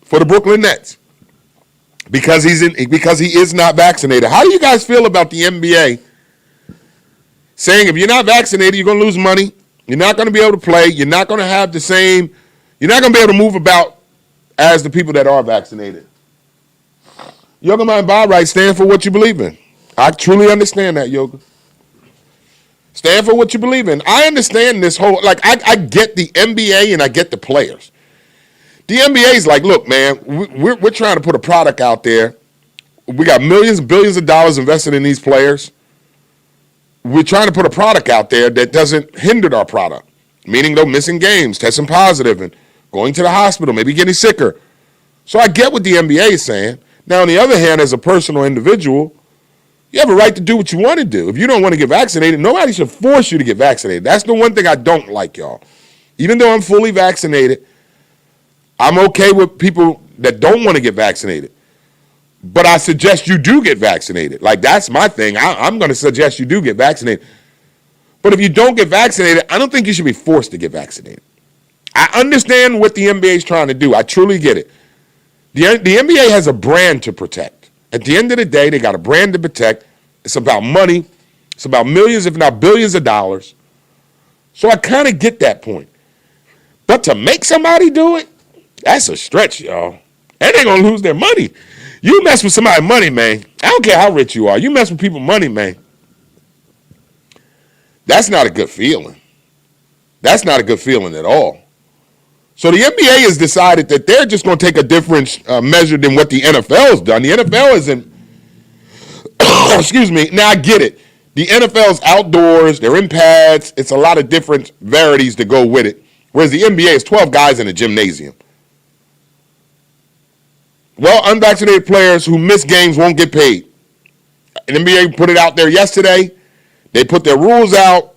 for the Brooklyn Nets because he is not vaccinated. How do you guys feel about the NBA saying if you're not vaccinated, you're going to lose money, you're not going to be able to play, you're not going to have the same, you're not going to be able to move about as the people that are vaccinated? Yoga Mind Bob Right, stand for what you believe in. I truly understand that, Yoga. Stand for what you believe in. I understand this whole, I get the NBA and I get the players. The NBA is like, look, man, we're trying to put a product out there. We got millions, billions of dollars invested in these players. We're trying to put a product out there that doesn't hinder our product, meaning they're missing games, testing positive, and going to the hospital, maybe getting sicker. So I get what the NBA is saying. Now, on the other hand, as a personal individual, you have a right to do what you want to do. If you don't want to get vaccinated, nobody should force you to get vaccinated. That's the one thing I don't like, y'all. Even though I'm fully vaccinated, I'm okay with people that don't want to get vaccinated. But I suggest you do get vaccinated. Like, that's my thing. I'm going to suggest you do get vaccinated. But if you don't get vaccinated, I don't think you should be forced to get vaccinated. I understand what the NBA is trying to do. I truly get it. The NBA has a brand to protect. At the end of the day, they got a brand to protect. It's about money. It's about millions, if not billions of dollars. So I kind of get that point. But to make somebody do it, that's a stretch, y'all. And they're going to lose their money. You mess with somebody's money, man. I don't care how rich you are. You mess with people's money, man. That's not a good feeling. That's not a good feeling at all. So the NBA has decided that they're just going to take a different measure than what the NFL's done. The NFL isn't, excuse me, now I get it. The NFL's outdoors, they're in pads. It's a lot of different varieties to go with it. Whereas the NBA is 12 guys in a gymnasium. Well, unvaccinated players who miss games won't get paid. The NBA put it out there yesterday. They put their rules out.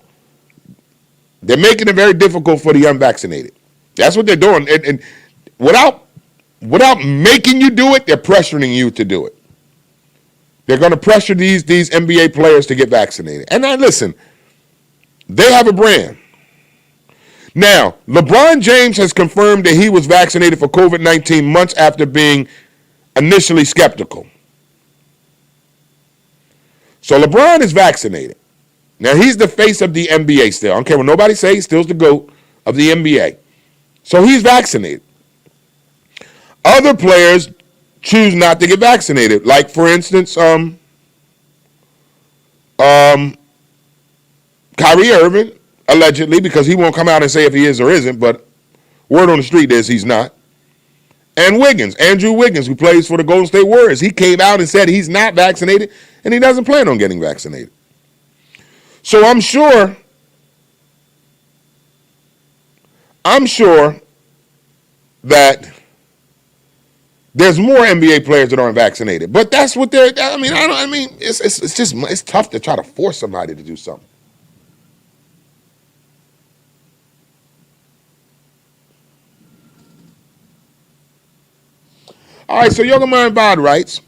They're making it very difficult for the unvaccinated. That's what they're doing. And without making you do it, they're pressuring you to do it. They're going to pressure these NBA players to get vaccinated. And now, listen, they have a brand. Now, LeBron James has confirmed that he was vaccinated for COVID-19 months after being initially skeptical. So LeBron is vaccinated. Now, he's the face of the NBA still. I don't care what nobody says, he still's the GOAT of the NBA. So he's vaccinated. Other players choose not to get vaccinated. Like, for instance, Kyrie Irving, allegedly, because he won't come out and say if he is or isn't, but word on the street is he's not. And Wiggins, Andrew Wiggins, who plays for the Golden State Warriors, he came out and said he's not vaccinated and he doesn't plan on getting vaccinated. So I'm sure that there's more NBA players that aren't vaccinated, but that's what they're. It's tough to try to force somebody to do something. All right, so Yoga Mind Bod writes,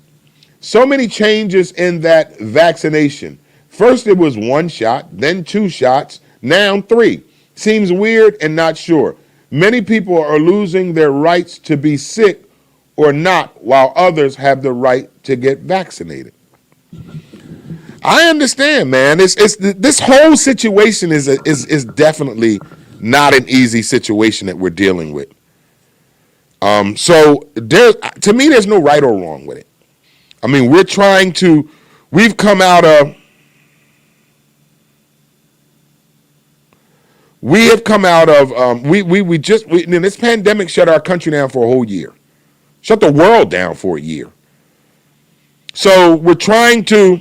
so many changes in that vaccination. First it was 1 shot, then 2 shots, now 3. Seems weird and not sure. Many people are losing their rights to be sick or not, while others have the right to get vaccinated. I understand, man. This whole situation is definitely not an easy situation that we're dealing with. So to me, there's no right or wrong with it. I mean, we've come out of, this pandemic shut our country down for a whole year. Shut the world down for a year. So we're trying to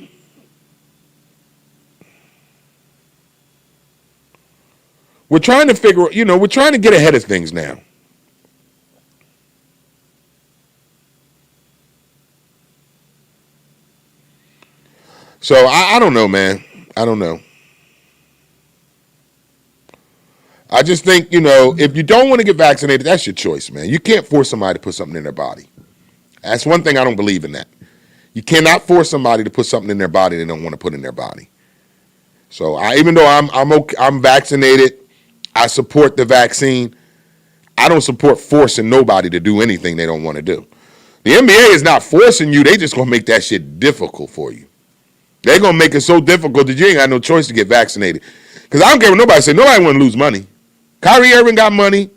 figure, we're trying to get ahead of things now. So I don't know, man. I don't know. I just think, if you don't want to get vaccinated, that's your choice, man. You can't force somebody to put something in their body. That's one thing I don't believe in that. You cannot force somebody to put something in their body they don't want to put in their body. So even though I'm vaccinated, I support the vaccine. I don't support forcing nobody to do anything they don't want to do. The NBA is not forcing you. They just going to make that shit difficult for you. They're going to make it so difficult that you ain't got no choice to get vaccinated. Because I don't care what nobody say. Nobody want to lose money. Kyrie Irving got money.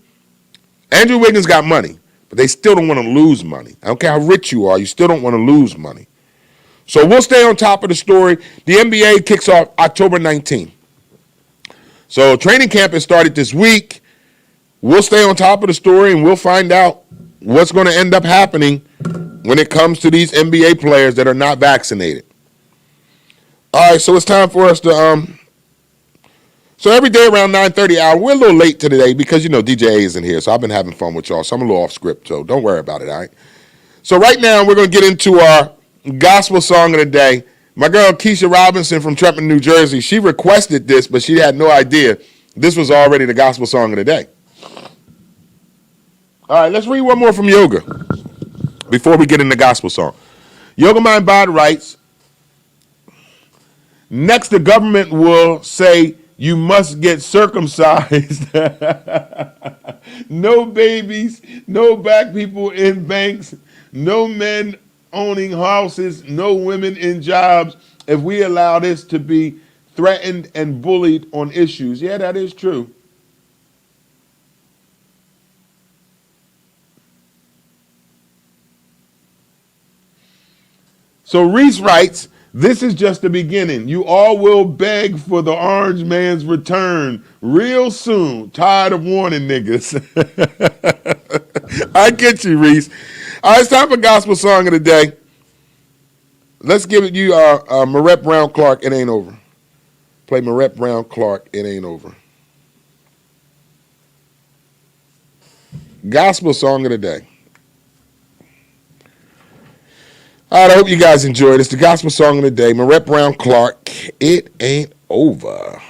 Andrew Wiggins got money. But they still don't want to lose money. I don't care how rich you are. You still don't want to lose money. So we'll stay on top of the story. The NBA kicks off October 19th. So training camp has started this week. We'll stay on top of the story and we'll find out what's going to end up happening when it comes to these NBA players that are not vaccinated. All right, so it's time for us to so every day around 9:30 hour, we're a little late today because, DJ A isn't here, so I've been having fun with y'all, so I'm a little off script, so don't worry about it, all right? So right now, we're going to get into our gospel song of the day. My girl, Keisha Robinson from Trenton, New Jersey, she requested this, but she had no idea this was already the gospel song of the day. All right, let's read one more from Yoga before we get in the gospel song. Yoga Mind Bod writes, next, the government will say you must get circumcised. No babies, no black people in banks, no men owning houses, no women in jobs if we allow this to be threatened and bullied on issues. Yeah, that is true. So Reese writes, this is just the beginning. You all will beg for the orange man's return real soon. Tired of warning niggas. I get you, Reese. All right, it's time for gospel song of the day. Let's give it you Marette Brown Clark, It Ain't Over. Play Marette Brown Clark, It Ain't Over. Gospel song of the day. All right, I hope you guys enjoyed. It's the gospel song of the day. Marette Brown Clark, It Ain't Over.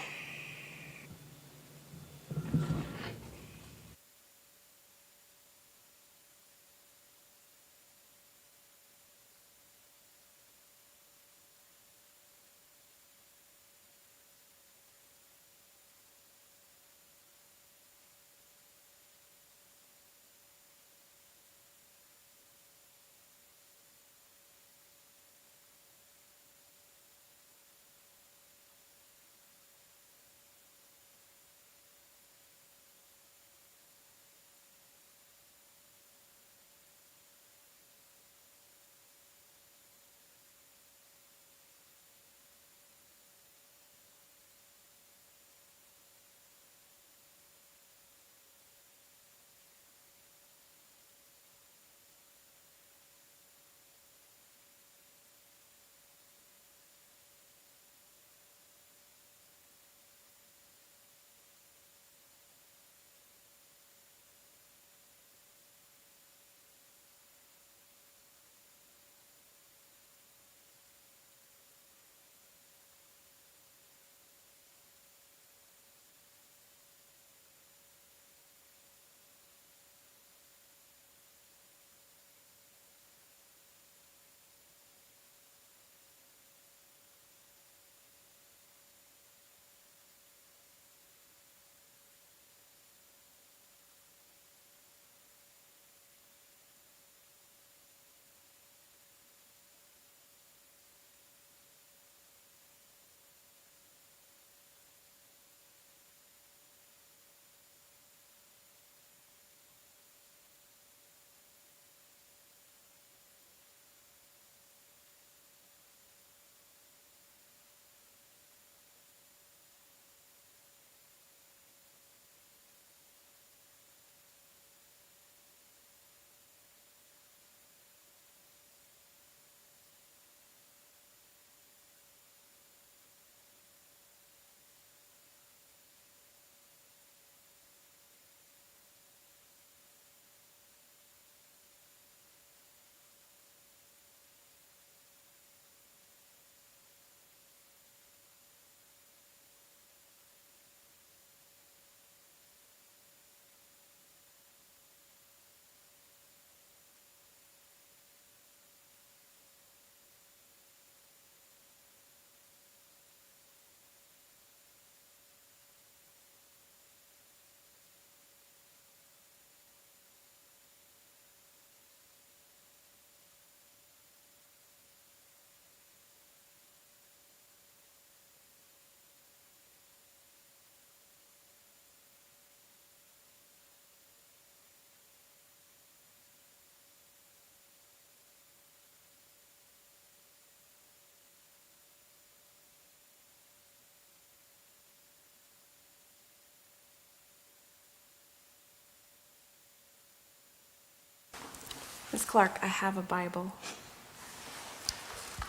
Miss Clark, I have a Bible.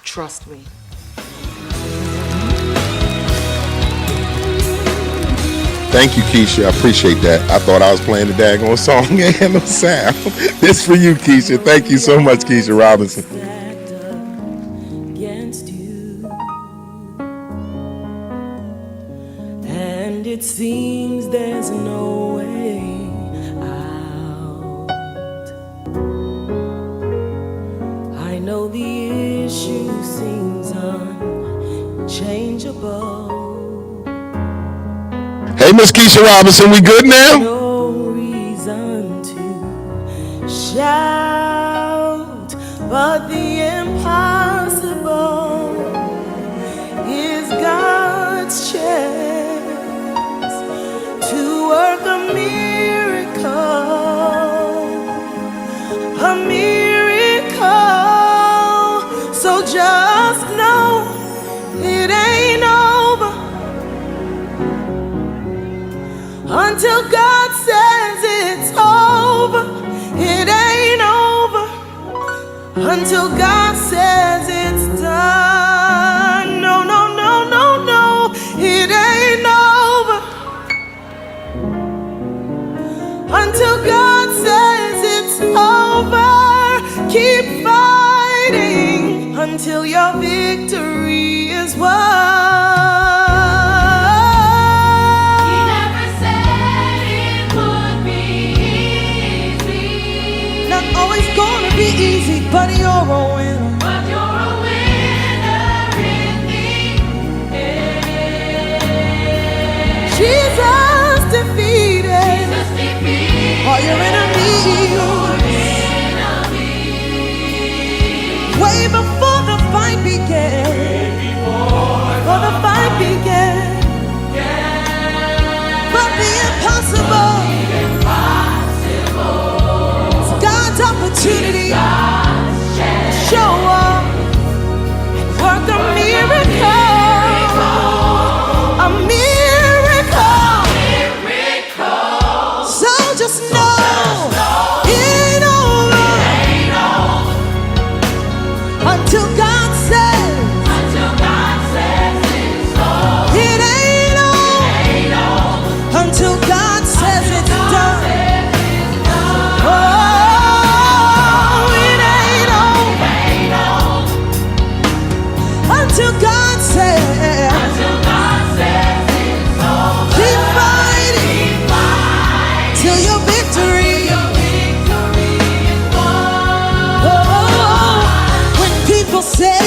Trust me. Thank you, Keisha. I appreciate that. I thought I was playing the daggone song and no sound. It's for you, Keisha. Thank you so much, Keisha Robinson. Against you, and it seems there's no way out. I know the issue seems unchangeable. Hey, Miss Keisha Robinson, we good now? No reason to shout, but the impossible is God's chance to work a miracle, a miracle. So just until God says it's over. It ain't over until God says it's done. No, no, no, no, no, it ain't over until God says it's over. Keep fighting until your victory is won. Gonna be easy, but you're a winner. But you're a winner in the end. Jesus defeated all your enemies. Way before the fight began. Before the fight began. But the impossible. Opportunity to show up and work a miracle, a miracle. So just know it ain't over until God says it's over. It ain't over until God says it's done. Until God says it's over. Keep fighting till your victory is won. Oh, when people say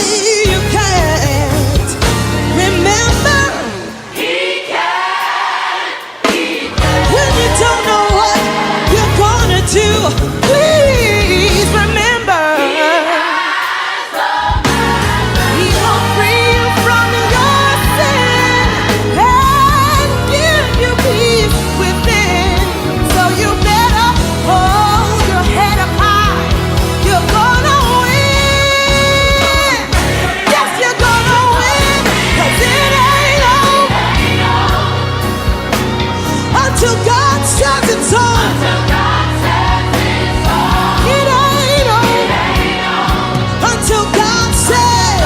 you can't, remember He can. When you don't know what you're gonna do, please remember. Until God says it's over. It ain't over. Until God says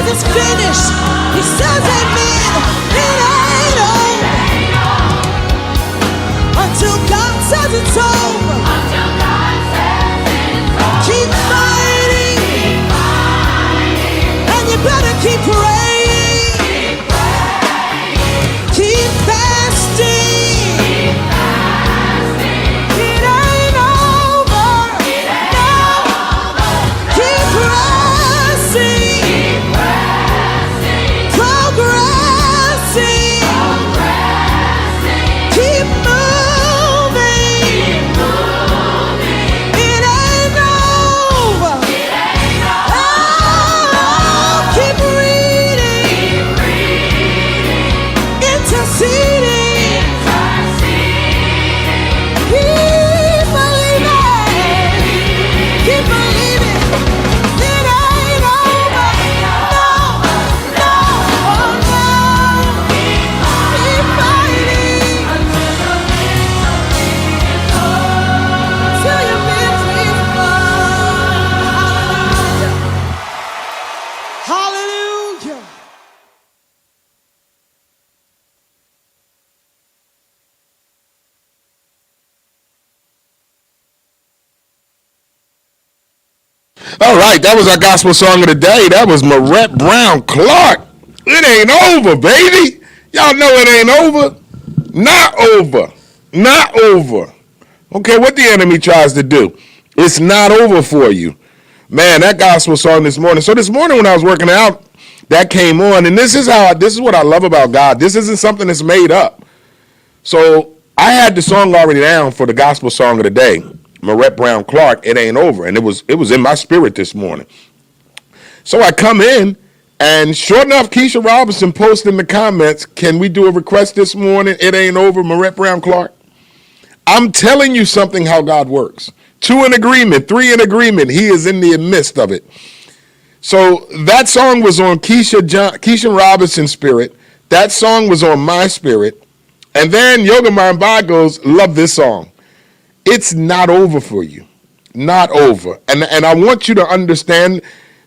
it's finished. He says amen. It ain't over. Until God says it's over. Keep fighting. And you better keep praying. Keep fasting. All right, that was our gospel song of the day. That was Marette Brown Clark. It ain't over, baby. Y'all know it ain't over. Not over. Not over. Okay, what the enemy tries to do, it's not over for you. Man, that gospel song this morning. So this morning when I was working out, that came on, and this is what I love about God. This isn't something that's made up. So I had the song already down for the gospel song of the day. Marette Brown Clark, It Ain't Over. And it was in my spirit this morning. So I come in, and sure enough, Keisha Robinson posted in the comments, can we do a request this morning? It ain't over, Marette Brown Clark. I'm telling you something how God works. 2 in agreement, 3 in agreement. He is in the midst of it. So that song was on Keisha Robinson's spirit. That song was on my spirit. And then Yoga Marambad goes, love this song. It's not over for you. Not over. And I want you to understand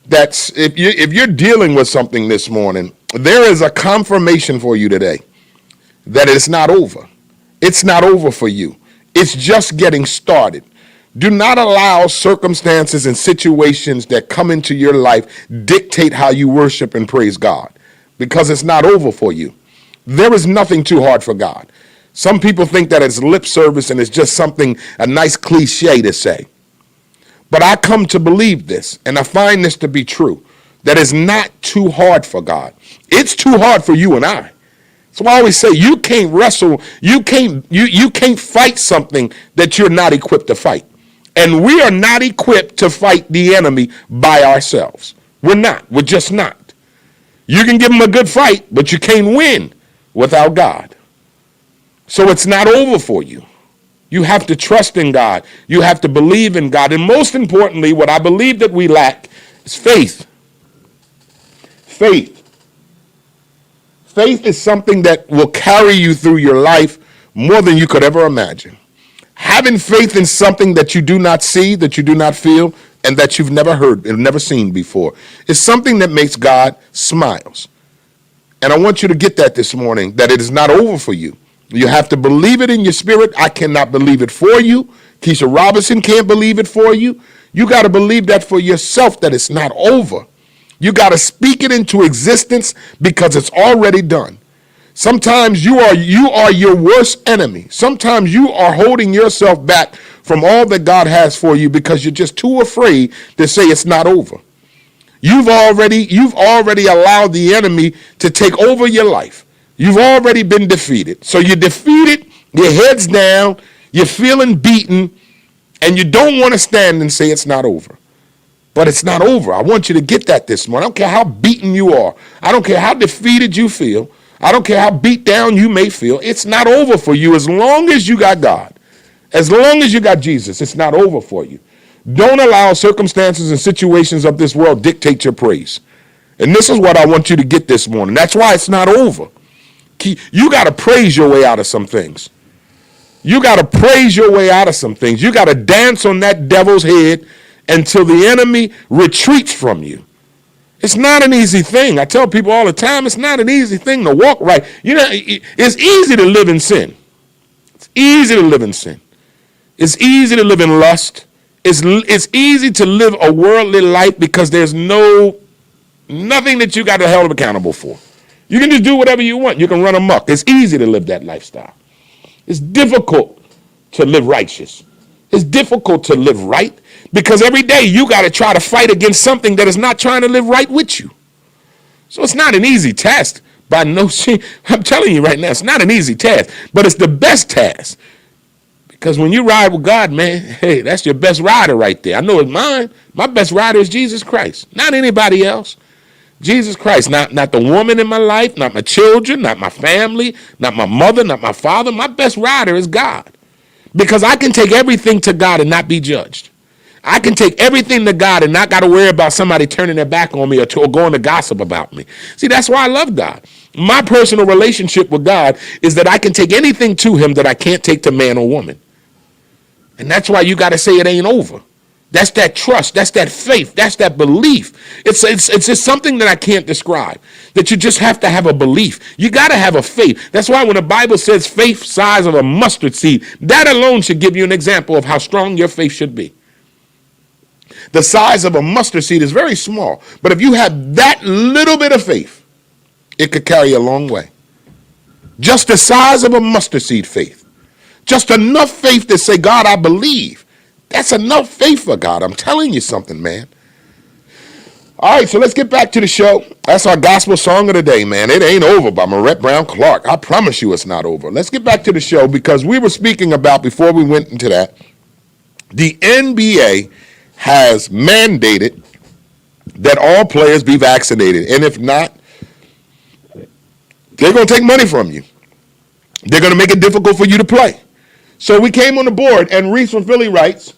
that if you're dealing with something this morning, there is a confirmation for you today that it's not over. It's not over for you. It's just getting started. Do not allow circumstances and situations that come into your life dictate how you worship and praise God, because it's not over for you. There is nothing too hard for God. Some people think that it's lip service and it's just something, a nice cliche to say. But I come to believe this, and I find this to be true, that it's not too hard for God. It's too hard for you and I. So I always say you can't wrestle, you can't fight something that you're not equipped to fight. And we are not equipped to fight the enemy by ourselves. We're not. We're just not. You can give him a good fight, but you can't win without God. So it's not over for you. You have to trust in God. You have to believe in God. And most importantly, what I believe that we lack is faith. Faith. Faith is something that will carry you through your life more than you could ever imagine. Having faith in something that you do not see, that you do not feel, and that you've never heard and never seen before is something that makes God smiles. And I want you to get that this morning, that it is not over for you. You have to believe it in your spirit. I cannot believe it for you. Keisha Robinson can't believe it for you. You got to believe that for yourself, that it's not over. You got to speak it into existence because it's already done. Sometimes you are your worst enemy. Sometimes you are holding yourself back from all that God has for you because you're just too afraid to say it's not over. You've already allowed the enemy to take over your life. You've already been defeated. So you're defeated, your head's down, you're feeling beaten, and you don't want to stand and say it's not over. But it's not over. I want you to get that this morning. I don't care how beaten you are. I don't care how defeated you feel. I don't care how beat down you may feel. It's not over for you as long as you got God. As long as you got Jesus, it's not over for you. Don't allow circumstances and situations of this world dictate your praise. And this is what I want you to get this morning. That's why it's not over. You got to praise your way out of some things. You got to praise your way out of some things. You got to dance on that devil's head until the enemy retreats from you. It's not an easy thing. I tell people all the time, it's not an easy thing to walk right. You know, it's easy to live in sin. It's easy to live in sin. It's easy to live in lust. It's easy to live a worldly life because there's nothing that you got to held accountable for. You can just do whatever you want. You can run amok. It's easy to live that lifestyle. It's difficult to live righteous. It's difficult to live right because every day you got to try to fight against something that is not trying to live right with you. So it's not an easy task by no shame. I'm telling you right now, it's not an easy task, but it's the best task. Because when you ride with God, man, hey, that's your best rider right there. I know it's mine. My best rider is Jesus Christ, not anybody else. Jesus Christ, not the woman in my life, not my children, not my family, not my mother, not my father. My best rider is God. Because I can take everything to God and not be judged. I can take everything to God and not got to worry about somebody turning their back on me or going to gossip about me. See, that's why I love God. My personal relationship with God is that I can take anything to him that I can't take to man or woman. And that's why you got to say it ain't over. That's that trust. That's that faith. That's that belief. It's just something that I can't describe, that you just have to have a belief. You got to have a faith. That's why when the Bible says faith size of a mustard seed, that alone should give you an example of how strong your faith should be. The size of a mustard seed is very small, but if you have that little bit of faith, it could carry you a long way. Just the size of a mustard seed faith. Just enough faith to say, God, I believe. That's enough faith for God. I'm telling you something, man. All right, so let's get back to the show. That's our gospel song of the day, man. It Ain't Over by Marette Brown Clark. I promise you it's not over. Let's get back to the show because we were speaking about, before we went into that, the NBA has mandated that all players be vaccinated. And if not, they're going to take money from you. They're going to make it difficult for you to play. So we came on the board, and Reese from Philly writes,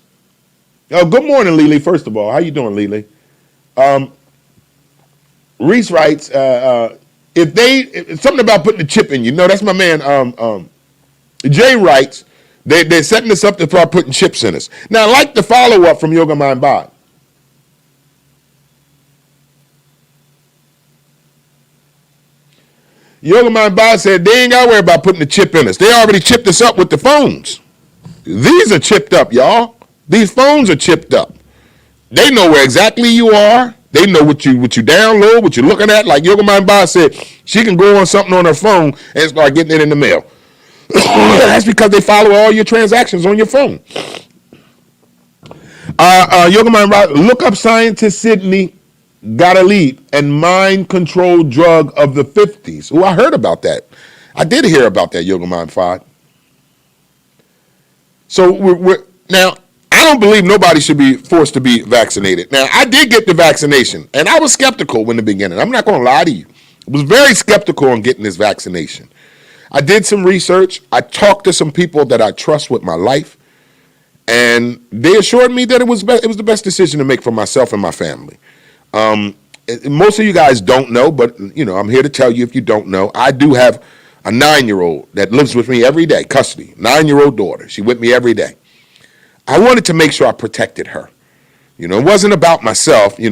good morning, Lily, first of all. How you doing, Lily? Reese writes, if something about putting the chip in you. No, that's my man, Jay writes, they're setting us up to start putting chips in us. Now, I like the follow-up from Yoga Mind Bod. Yoga Mind Bod said they ain't got to worry about putting the chip in us. They already chipped us up with the phones. These are chipped up, y'all. These phones are chipped up. They know where exactly you are. They know what you download, what you're looking at. Like Yoga Mind Bod said, she can go on something on her phone and start getting it in the mail. That's because they follow all your transactions on your phone. Yoga Mind Bod, look up scientist Sidney Gottlieb and mind control drug of the 50s. Oh, I heard about that. I did hear about that, Yoga Mind Bod. So we're now, I don't believe nobody should be forced to be vaccinated. Now, I did get the vaccination, and I was skeptical in the beginning. I'm not going to lie to you. I was very skeptical on getting this vaccination. I did some research. I talked to some people that I trust with my life, and they assured me that it was the best decision to make for myself and my family. Most of you guys don't know, but I'm here to tell you if you don't know, I do have a 9-year-old that lives with me every day, custody, 9-year-old daughter. She's with me every day. I wanted to make sure I protected her. It wasn't about myself. I'm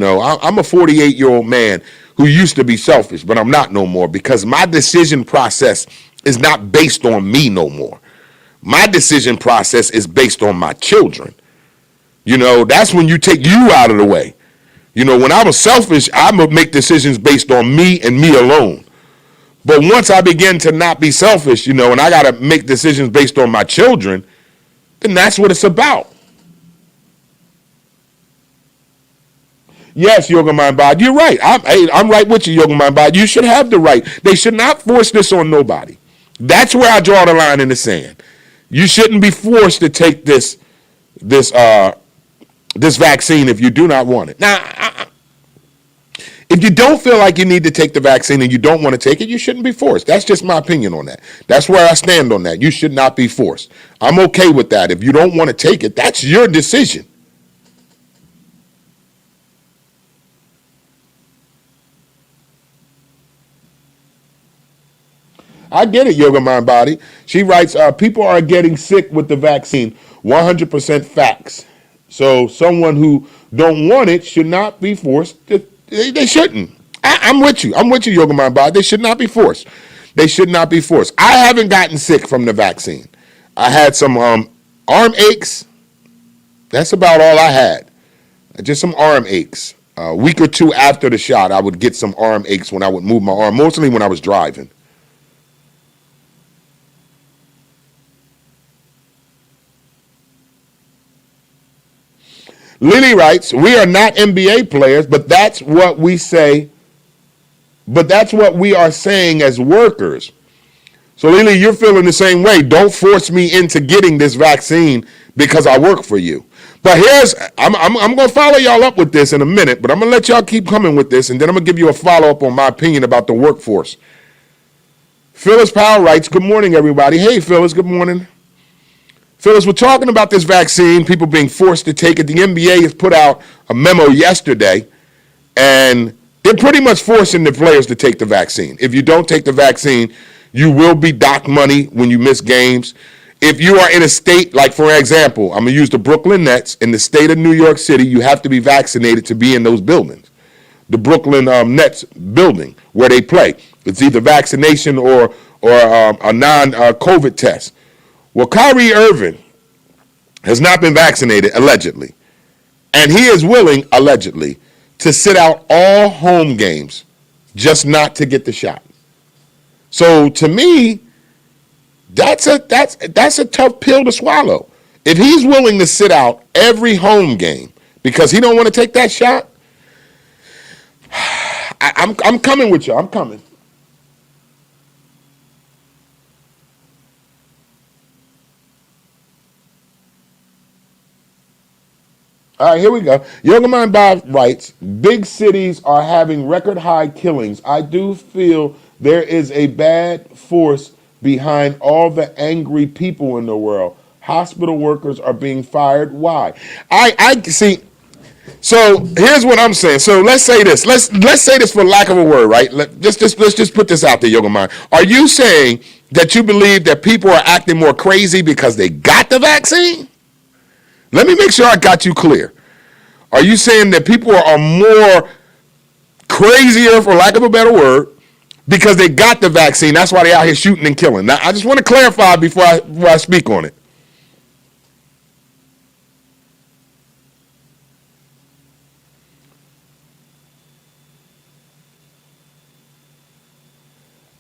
a 48-year-old man who used to be selfish, but I'm not no more because my decision process is not based on me no more. My decision process is based on my children. That's when you take you out of the way. When I was selfish, I would make decisions based on me and me alone. But once I begin to not be selfish, and I got to make decisions based on my children, then that's what it's about. Yes, Yoga Mind Bod, you're right. I'm right with you, Yoga Mind Bod. You should have the right. They should not force this on nobody. That's where I draw the line in the sand. You shouldn't be forced to take this vaccine if you do not want it. Now, if you don't feel like you need to take the vaccine and you don't want to take it, you shouldn't be forced. That's just my opinion on that. That's where I stand on that. You should not be forced. I'm okay with that. If you don't want to take it, that's your decision. I get it, Yoga Mind Body. She writes, people are getting sick with the vaccine. 100% facts. So someone who don't want it should not be forced. They shouldn't. I'm with you. I'm with you, Yoga Mind Body. They should not be forced. They should not be forced. I haven't gotten sick from the vaccine. I had some arm aches. That's about all I had. Just some arm aches. A week or two after the shot, I would get some arm aches when I would move my arm, mostly when I was driving. Lily writes, we are not NBA players, but that's what we say. But that's what we are saying as workers. So Lily, you're feeling the same way. Don't force me into getting this vaccine because I work for you. But I'm going to follow y'all up with this in a minute, but I'm going to let y'all keep coming with this, and then I'm going to give you a follow-up on my opinion about the workforce. Phyllis Powell writes, good morning, everybody. Hey, Phyllis, good morning. Phyllis, we're talking about this vaccine, people being forced to take it. The NBA has put out a memo yesterday, and they're pretty much forcing the players to take the vaccine. If you don't take the vaccine, you will be docked money when you miss games. If you are in a state, like for example, I'm going to use the Brooklyn Nets. In the state of New York City, you have to be vaccinated to be in those buildings. The Brooklyn Nets building where they play. It's either vaccination or a non-COVID test. Well, Kyrie Irving has not been vaccinated, allegedly. And he is willing, allegedly, to sit out all home games just not to get the shot. So to me, that's a tough pill to swallow. If he's willing to sit out every home game because he don't want to take that shot, I'm coming with you. I'm coming. All right, here we go. Yoga Mind Bob writes, big cities are having record high killings. I do feel there is a bad force behind all the angry people in the world. Hospital workers are being fired. Why? I see, So here's what I'm saying. So let's say this. Let's say this for lack of a word, right? Let's just put this out there, Yoga Mind. Are you saying that you believe that people are acting more crazy because they got the vaccine? Let me make sure I got you clear. Are you saying that people are more crazier, for lack of a better word, because they got the vaccine? That's why they're out here shooting and killing. Now, I just want to clarify before I speak on it.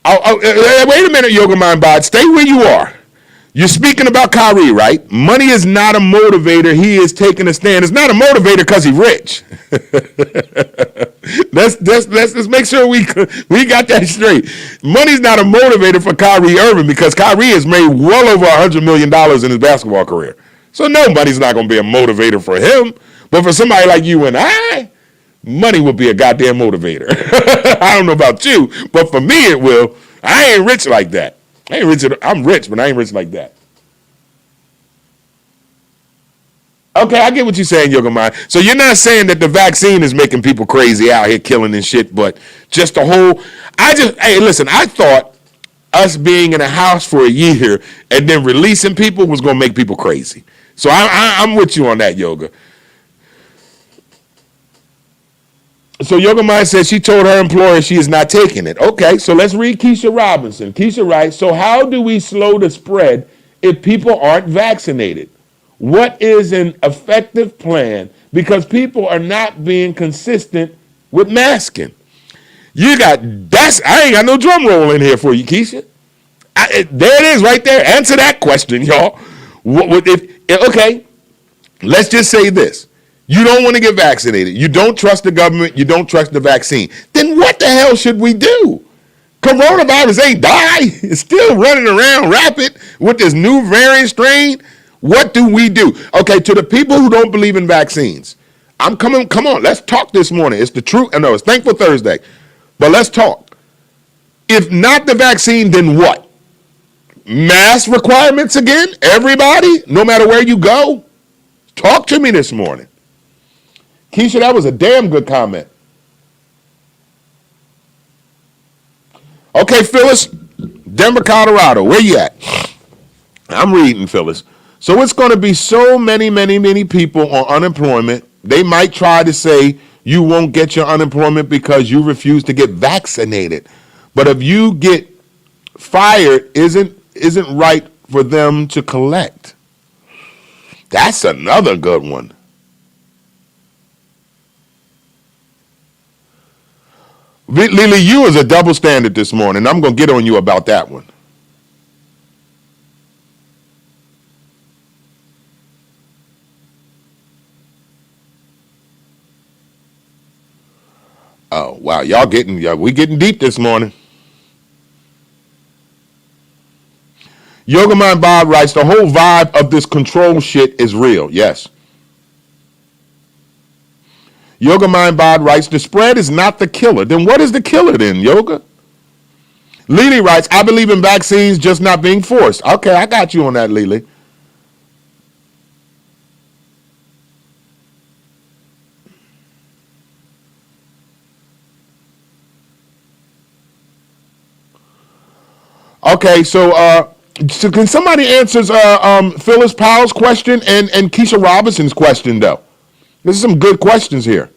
Wait a minute, Yoga Mind Bod. Stay where you are. You're speaking about Kyrie, right? Money is not a motivator. He is taking a stand. It's not a motivator because he's rich. Let's make sure we got that straight. Money's not a motivator for Kyrie Irving because Kyrie has made well over $100 million in his basketball career. So no, money's not going to be a motivator for him. But for somebody like you and I, money would be a goddamn motivator. I don't know about you, but for me it will. I ain't rich like that. I'm rich, but I ain't rich like that. Okay, I get what you're saying, Yoga Mind. So you're not saying that the vaccine is making people crazy out here killing and shit, but just the whole. Hey, listen, I thought us being in a house for a year and then releasing people was gonna make people crazy. So I'm with you on that, Yoga. So Yoga Mind says she told her employer she is not taking it. Okay, so let's read Keisha Robinson. Keisha writes, so how do we slow the spread if people aren't vaccinated? What is an effective plan? Because people are not being consistent with masking. I ain't got no drum roll in here for you, Keisha. There it is right there. Answer that question, y'all. Okay, let's just say this. You don't want to get vaccinated. You don't trust the government. You don't trust the vaccine. Then what the hell should we do? Coronavirus ain't die. It's still running around rapid with this new variant strain. What do we do? Okay, to the people who don't believe in vaccines, come on, let's talk this morning. It's the truth. I know it's Thankful Thursday, but let's talk. If not the vaccine, then what? Mask requirements again? Everybody, no matter where you go? Talk to me this morning. Keisha, that was a damn good comment. Okay, Phyllis, Denver, Colorado, where you at? I'm reading, Phyllis. So it's going to be so many people on unemployment. They might try to say you won't get your unemployment because you refuse to get vaccinated. But if you get fired, isn't right for them to collect. That's another good one. Lily, you is a double standard this morning. I'm going to get on you about that one. Oh, wow. We getting deep this morning. Yoga Mind Bob writes, the whole vibe of this control shit is real. Yes. Yoga Mind Bod writes, the spread is not the killer. Then what is the killer then, Yoga? Lily writes, I believe in vaccines just not being forced. Okay, I got you on that, Lily. Okay, so can somebody answer Phyllis Powell's question and Keisha Robinson's question, though? There's some good questions here.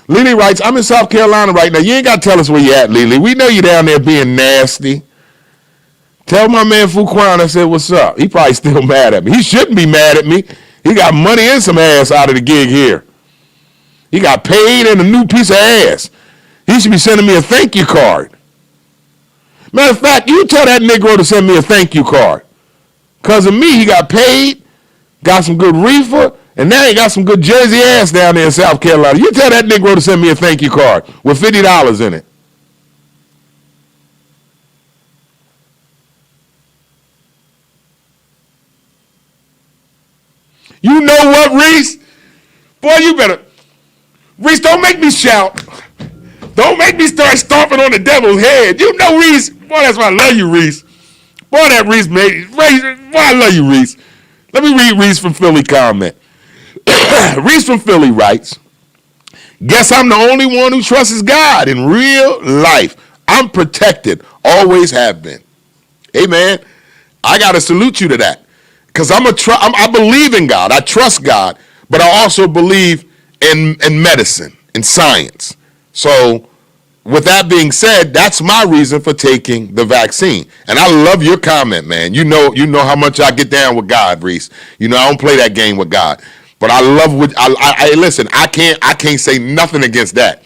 Lily writes, I'm in South Carolina right now. You ain't got to tell us where you at, Lily. We know you down there being nasty. Tell my man Fuquan I said, what's up? He probably still mad at me. He shouldn't be mad at me. He got money and some ass out of the gig here. He got paid and a new piece of ass. He should be sending me a thank you card. Matter of fact, you tell that Negro to send me a thank you card. Because of me, he got paid, got some good reefer, and now he got some good Jersey ass down there in South Carolina. You tell that Negro to send me a thank you card with $50 in it. You know what, Reese? Boy, you better. Reese, don't make me shout. Don't make me start stomping on the devil's head. You know, Reese. Boy, that's why I love you, Reese. Boy, that Reese made. Boy, I love you, Reese. Let me read Reese from Philly comment. Reese from Philly writes, guess I'm the only one who trusts God in real life. I'm protected, always have been. Hey, man, I got to salute you to that because I believe in God. I trust God, but I also believe in medicine, in science. So with that being said, that's my reason for taking the vaccine. And I love your comment, man. You know how much I get down with God, Reese. You know, I don't play that game with God. But I love what I listen, I can't say nothing against that.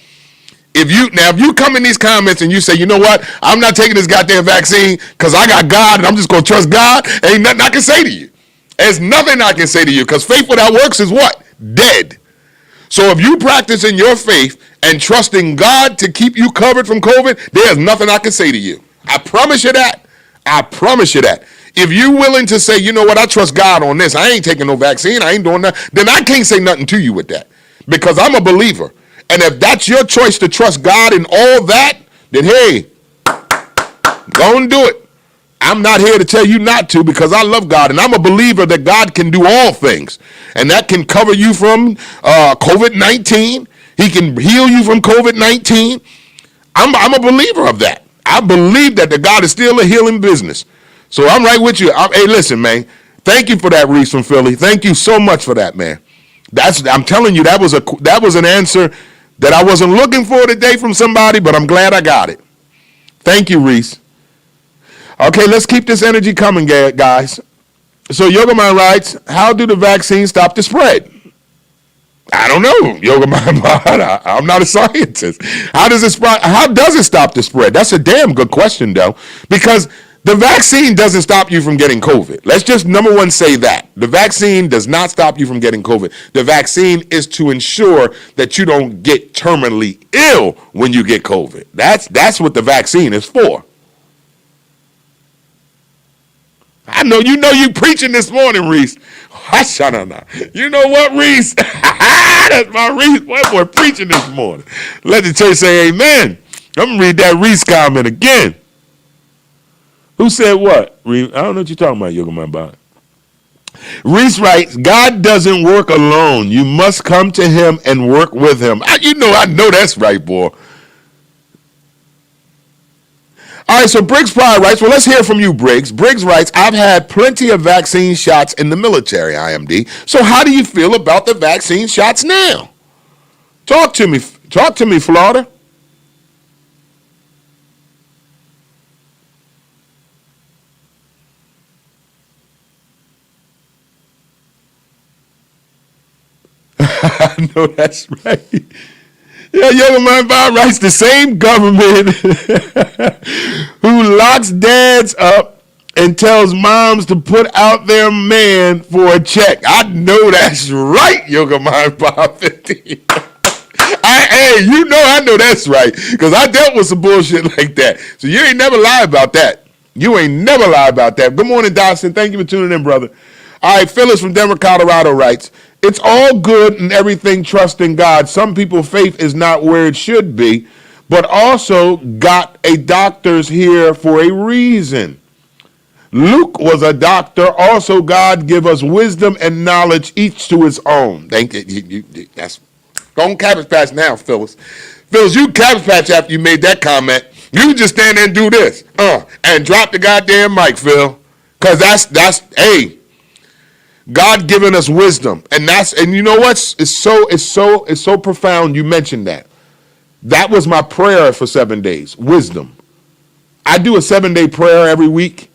If you come in these comments and you say, you know what, I'm not taking this goddamn vaccine because I got God and I'm just gonna trust God, ain't nothing I can say to you. There's nothing I can say to you because faith without works is what? Dead. So if you practice in your faith and trusting God to keep you covered from COVID, there's nothing I can say to you. I promise you that. I promise you that. If you're willing to say, you know what, I trust God on this, I ain't taking no vaccine, I ain't doing that, then I can't say nothing to you with that because I'm a believer. And if that's your choice to trust God in all that, then hey, go and do it. I'm not here to tell you not to because I love God and I'm a believer that God can do all things. And that can cover you from COVID-19. He can heal you from COVID-19. I'm a believer of that. I believe that the God is still a healing business. So I'm right with you. Hey, listen, man. Thank you for that, Reese from Philly. Thank you so much for that, man. I'm telling you, that was an answer that I wasn't looking for today from somebody, but I'm glad I got it. Thank you, Reese. Okay, let's keep this energy coming, guys. So Yoga Mind writes, how do the vaccines stop the spread? I don't know, Yoga Mind. I'm not a scientist. How does it stop the spread? That's a damn good question, though, because the vaccine doesn't stop you from getting COVID. Let's just, number one, say that. The vaccine does not stop you from getting COVID. The vaccine is to ensure that you don't get terminally ill when you get COVID. That's what the vaccine is for. I know you preaching this morning, Reese. You know what, Reese? That's my Reese. Boy, preaching this morning. Let the church say amen. I'm going to read that Reese comment again. Who said what? I don't know what you're talking about, Yoga Man Bob. Reese writes, God doesn't work alone. You must come to him and work with him. I know that's right, boy. All right, so Briggs Pryor writes, well, let's hear from you, Briggs. Briggs writes, I've had plenty of vaccine shots in the military, IMD. So how do you feel about the vaccine shots now? Talk to me, Florida. I know that's right. Yeah, Yoga Man Bob writes, the same government who locks dads up and tells moms to put out their man for a check. I know that's right, Yoga Man Bob 50. I know that's right, because I dealt with some bullshit like that. So you ain't never lie about that. You ain't never lie about that. Good morning, Dawson. Thank you for tuning in, brother. All right, Phyllis from Denver, Colorado writes, it's all good and everything trusting God. Some people faith is not where it should be, but also got a doctor's here for a reason. Luke was a doctor. Also, God give us wisdom and knowledge, each to his own. Thank you. That's don't Cabbage Patch now, Phyllis. Phyllis, you Cabbage Patch after you made that comment. You just stand there and do this, and drop the goddamn mic, Phil, because that's God giving us wisdom, and you know what? It's so profound. You mentioned that. That was my prayer for 7 days. Wisdom. I do a 7-day prayer every week,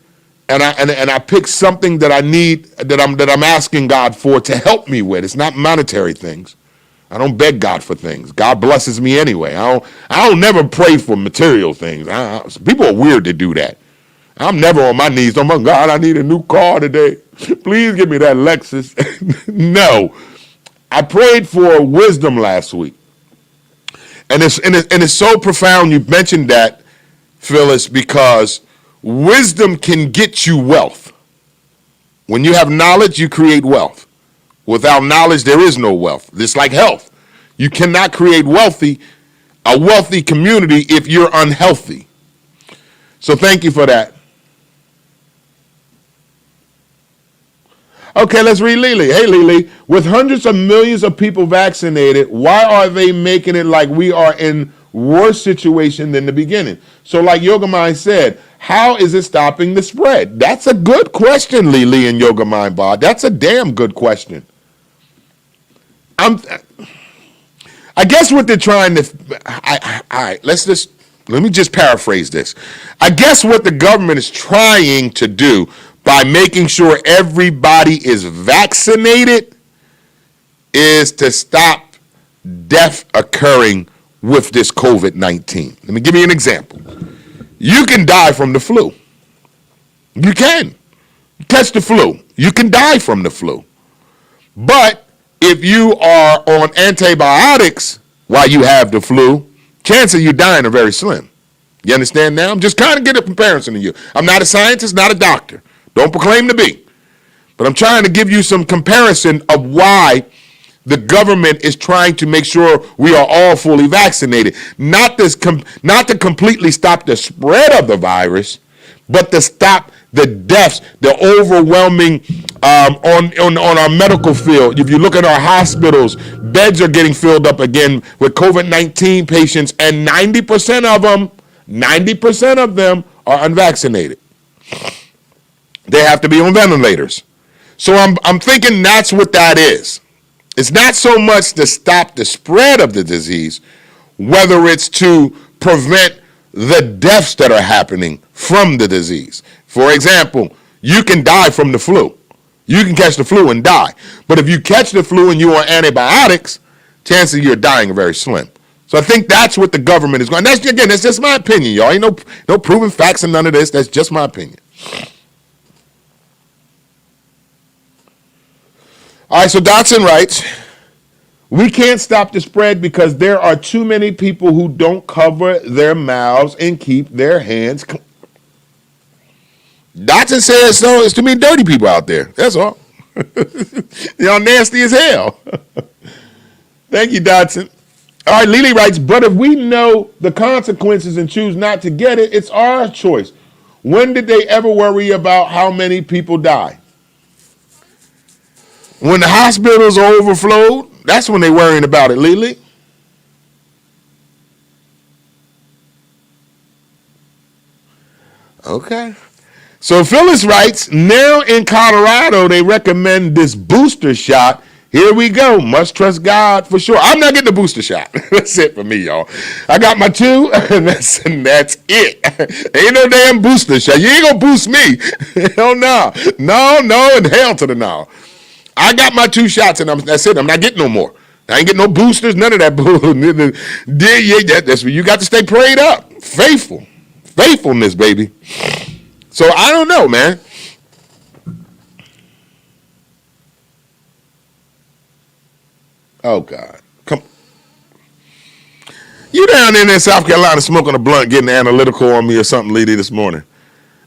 and I pick something that I need that I'm asking God for to help me with. It's not monetary things. I don't beg God for things. God blesses me anyway. I don't never pray for material things. People are weird to do that. I'm never on my knees. Oh my God, I need a new car today. Please give me that Lexus. No, I prayed for wisdom last week, and it's so profound. You mentioned that, Phyllis, because wisdom can get you wealth. When you have knowledge, you create wealth. Without knowledge, there is no wealth. It's like health. You cannot create a wealthy community if you're unhealthy. So thank you for that. Okay, let's read Lily. Hey, Lily, with hundreds of millions of people vaccinated, why are they making it like we are in worse situation than the beginning? So like Yoga Mind said, how is it stopping the spread? That's a good question, Lily and Yoga Mind Bob. That's a damn good question. I guess what they're trying to, all right, let me just paraphrase this. I guess what the government is trying to do by making sure everybody is vaccinated is to stop death occurring with this COVID-19. Let me give you an example. You can die from the flu. You can. Catch the flu. You can die from the flu. But if you are on antibiotics while you have the flu, chances of you dying are very slim. You understand now? I'm just kind of getting a comparison to you. I'm not a scientist, not a doctor. Don't proclaim to be. But I'm trying to give you some comparison of why the government is trying to make sure we are all fully vaccinated. Not to completely stop the spread of the virus, but to stop the deaths, the overwhelming on our medical field. If you look at our hospitals, beds are getting filled up again with COVID-19 patients, and 90% of them are unvaccinated. They have to be on ventilators. So I'm thinking that's what that is. It's not so much to stop the spread of the disease, whether it's to prevent the deaths that are happening from the disease. For example, you can die from the flu. You can catch the flu and die. But if you catch the flu and you're on antibiotics, chances of you're dying are very slim. So I think that's what the government is going. That's just my opinion, y'all. Ain't no proven facts and none of this. That's just my opinion. All right, so Dotson writes, we can't stop the spread because there are too many people who don't cover their mouths and keep their hands clean. Dotson says so. It's too many dirty people out there. That's all. Y'all nasty as hell. Thank you, Dotson. All right, Lily writes, but if we know the consequences and choose not to get it, it's our choice. When did they ever worry about how many people die? When the hospitals are overflowed, that's when they're worrying about it, Lily. Okay. So Phyllis writes, now in Colorado, they recommend this booster shot. Here we go. Must trust God for sure. I'm not getting the booster shot. That's it for me, y'all. I got my 2, and that's it. Ain't no damn booster shot. You ain't gonna boost me. Hell no. No, and hell to the no. I got my 2 shots, and that's it. I'm not getting no more. I ain't getting no boosters, none of that. That's where you got to stay prayed up. Faithfulness, baby. So I don't know, man. Oh, God. Come. You down in South Carolina smoking a blunt, getting analytical on me or something, Lily, this morning.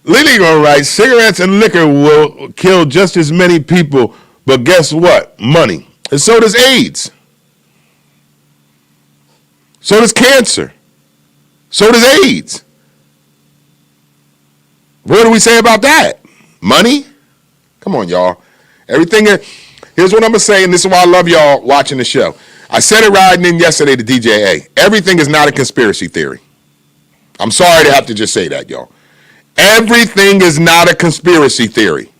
Lily gonna write, cigarettes and liquor will kill just as many people, but guess what? Money. And so does AIDS. So does cancer. So does AIDS. What do we say about that? Money? Come on, y'all. Everything. Here's what I'm going to say, and this is why I love y'all watching the show. I said it riding in yesterday to DJA. Everything is not a conspiracy theory. I'm sorry to have to just say that, y'all. Everything is not a conspiracy theory.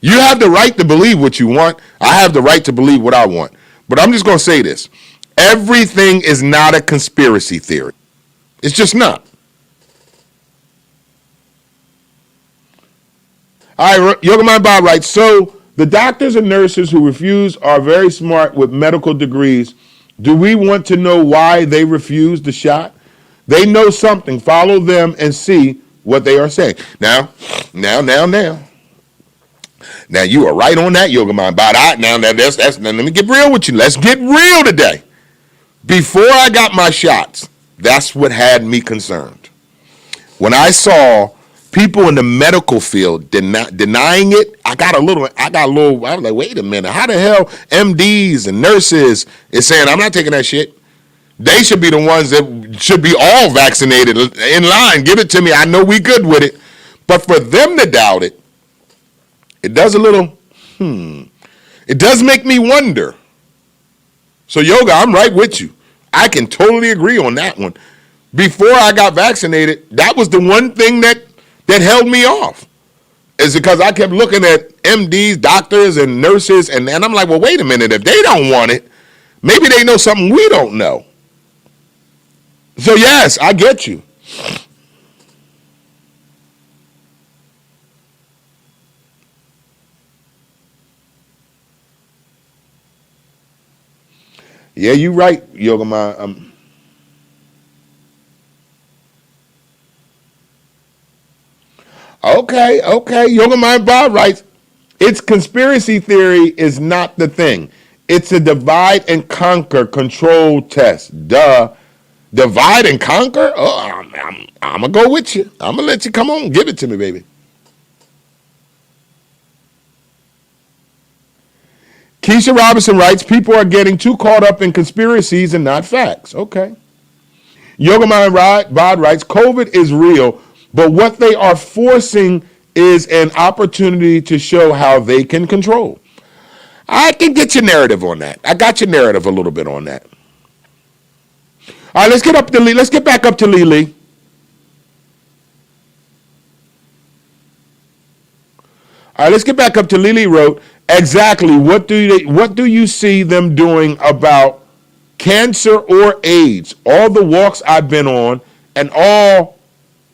You have the right to believe what you want. I have the right to believe what I want. But I'm just going to say this. Everything is not a conspiracy theory. It's just not. All right, Yoga Mind Bob writes, so the doctors and nurses who refuse are very smart with medical degrees. Do we want to know why they refuse the shot? They know something. Follow them and see what they are saying. Now, you are right on that, Yoga Mind Bob. Now, let me get real with you. Let's get real today. Before I got my shots, that's what had me concerned. When I saw people in the medical field denying it, I was like, wait a minute, how the hell MDs and nurses is saying, I'm not taking that shit. They should be the ones that should be all vaccinated in line. Give it to me. I know we good with it. But for them to doubt it, it does a little, It does make me wonder. So, Yoga, I'm right with you. I can totally agree on that one. Before I got vaccinated, that was the one thing that held me off. Is because I kept looking at MDs, doctors, and nurses, and I'm like, well, wait a minute. If they don't want it, maybe they know something we don't know. So, yes, I get you. Yeah, you're right, Yoga Ma. Okay. Yoga Mind Bob writes, it's conspiracy theory is not the thing. It's a divide and conquer control test. Duh. Divide and conquer? Oh, I'm going to go with you. I'm going to let you come on. Give it to me, baby. Keisha Robinson writes, people are getting too caught up in conspiracies and not facts. Okay. Yoga Mind Bod writes, COVID is real, but what they are forcing is an opportunity to show how they can control. I can get your narrative on that. I got your narrative a little bit on that. All right, let's get back up to Lily. All right, let's get back up to Lily wrote, exactly what do you see them doing about cancer or AIDS? All the walks I've been on and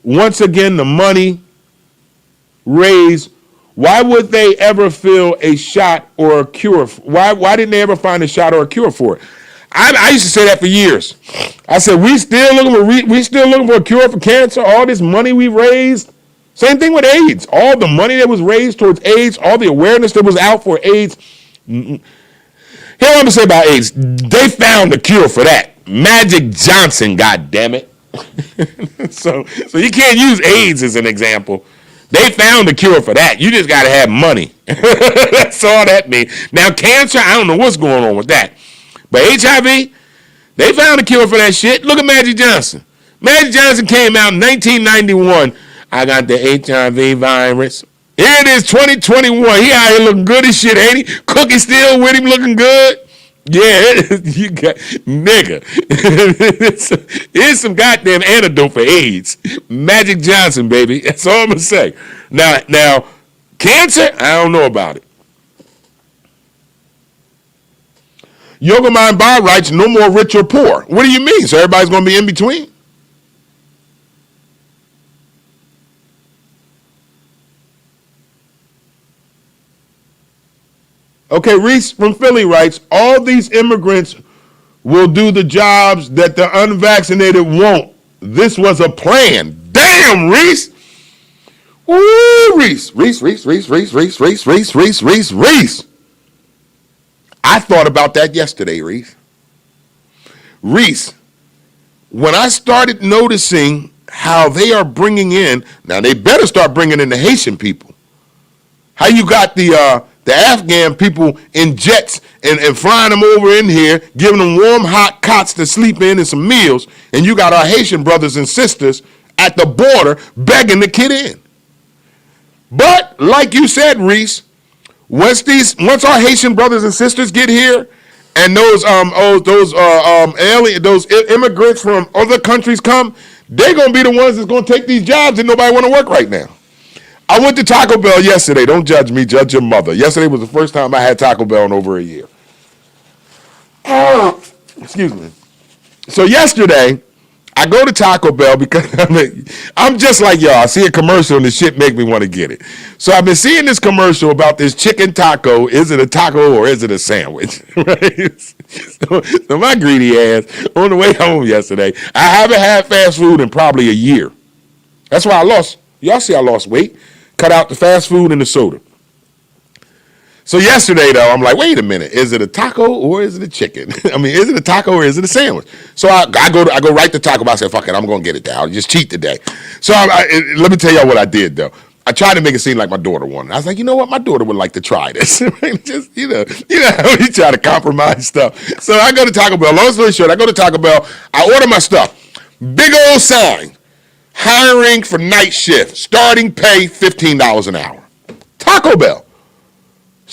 once again, the money raised, why would they ever feel a shot or a cure? Why didn't they ever find a shot or a cure for it? I used to say that for years. I said, we still looking for a cure for cancer, all this money we raised. Same thing with AIDS. All the money that was raised towards AIDS, all the awareness that was out for AIDS. Here's what I'm going to say about AIDS. They found a cure for that. Magic Johnson, goddammit. So you can't use AIDS as an example. They found a cure for that. You just got to have money. That's all that means. Now, cancer, I don't know what's going on with that. But HIV, they found a cure for that shit. Look at Magic Johnson. Magic Johnson came out in 1991. I got the HIV virus. Here it is, 2021. He out here looking good as shit, ain't he? Cookie still with him looking good. Yeah, you got, nigga. Here's some goddamn antidote for AIDS. Magic Johnson, baby. That's all I'm going to say. Now, cancer, I don't know about it. Yoga Mind Bob writes, no more rich or poor. What do you mean? So everybody's going to be in between? Okay, Reese from Philly writes, all these immigrants will do the jobs that the unvaccinated won't. This was a plan. Damn, Reese. Woo, Reese. I thought about that yesterday, Reese. Reese, when I started noticing how they are bringing in, now they better start bringing in the Haitian people. How you got the Afghan people in jets and flying them over in here, giving them warm, hot cots to sleep in and some meals, and you got our Haitian brothers and sisters at the border begging to get in. But like you said, Reese, once our Haitian brothers and sisters get here, and those immigrants from other countries come, they're gonna be the ones that's gonna take these jobs and nobody want to work right now. I went to Taco Bell yesterday. Don't judge me, judge your mother. Yesterday was the first time I had Taco Bell in over a year. Excuse me. So yesterday, I go to Taco Bell because I'm just like y'all. I see a commercial and the shit make me want to get it. So I've been seeing this commercial about this chicken taco. Is it a taco or is it a sandwich? Right? So my greedy ass, on the way home yesterday, I haven't had fast food in probably a year. That's why I lost. Y'all see I lost weight. Cut out the fast food and the soda. So yesterday, though, I'm like, wait a minute. Is it a taco or is it a chicken? I mean, is it a taco or is it a sandwich? So I go right to Taco Bell. I said, fuck it, I'm going to get it down. I'll just cheat today. So let me tell y'all what I did, though. I tried to make it seem like my daughter wanted. I was like, you know what? My daughter would like to try this. Just, you know, you try to compromise stuff. So I go to Taco Bell. Long story short, I go to Taco Bell. I order my stuff. Big old sign. Hiring for night shift. Starting pay $15 an hour. Taco Bell.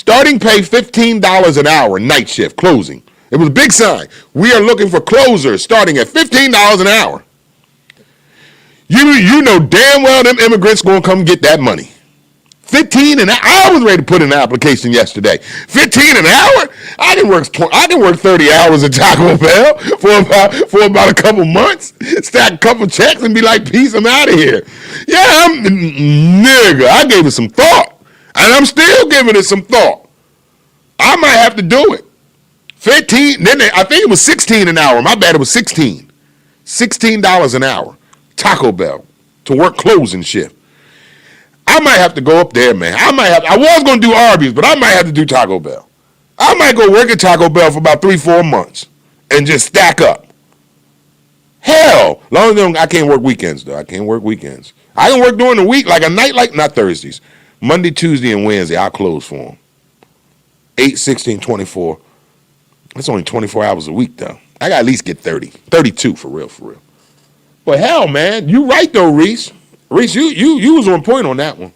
Starting pay $15 an hour, night shift, closing. It was a big sign. We are looking for closers starting at $15 an hour. You know damn well them immigrants going to come get that money. 15 an hour. I was ready to put in an application yesterday. 15 an hour? I can work 30 hours at Taco Bell for about a couple months. Stack a couple checks and be like, peace, I'm out of here. Yeah, nigga, I gave it some thought. And I'm still giving it some thought. I might have to do it. 15, then I think it was 16 an hour. My bad, it was 16. $16 an hour. Taco Bell to work closing shift. I might have to go up there, man. I was going to do Arby's, but I might have to do Taco Bell. I might go work at Taco Bell for about 3-4 months and just stack up. Hell, long as I can't work weekends, though. I can't work weekends. I can work during the week, like a night, like not Thursdays. Monday, Tuesday, and Wednesday, I'll close for them. 8, 16, 24. That's only 24 hours a week, though. I got to at least get 30. 32 for real, for real. But hell, man, you right, though, Reese. Reese, you was on point on that one.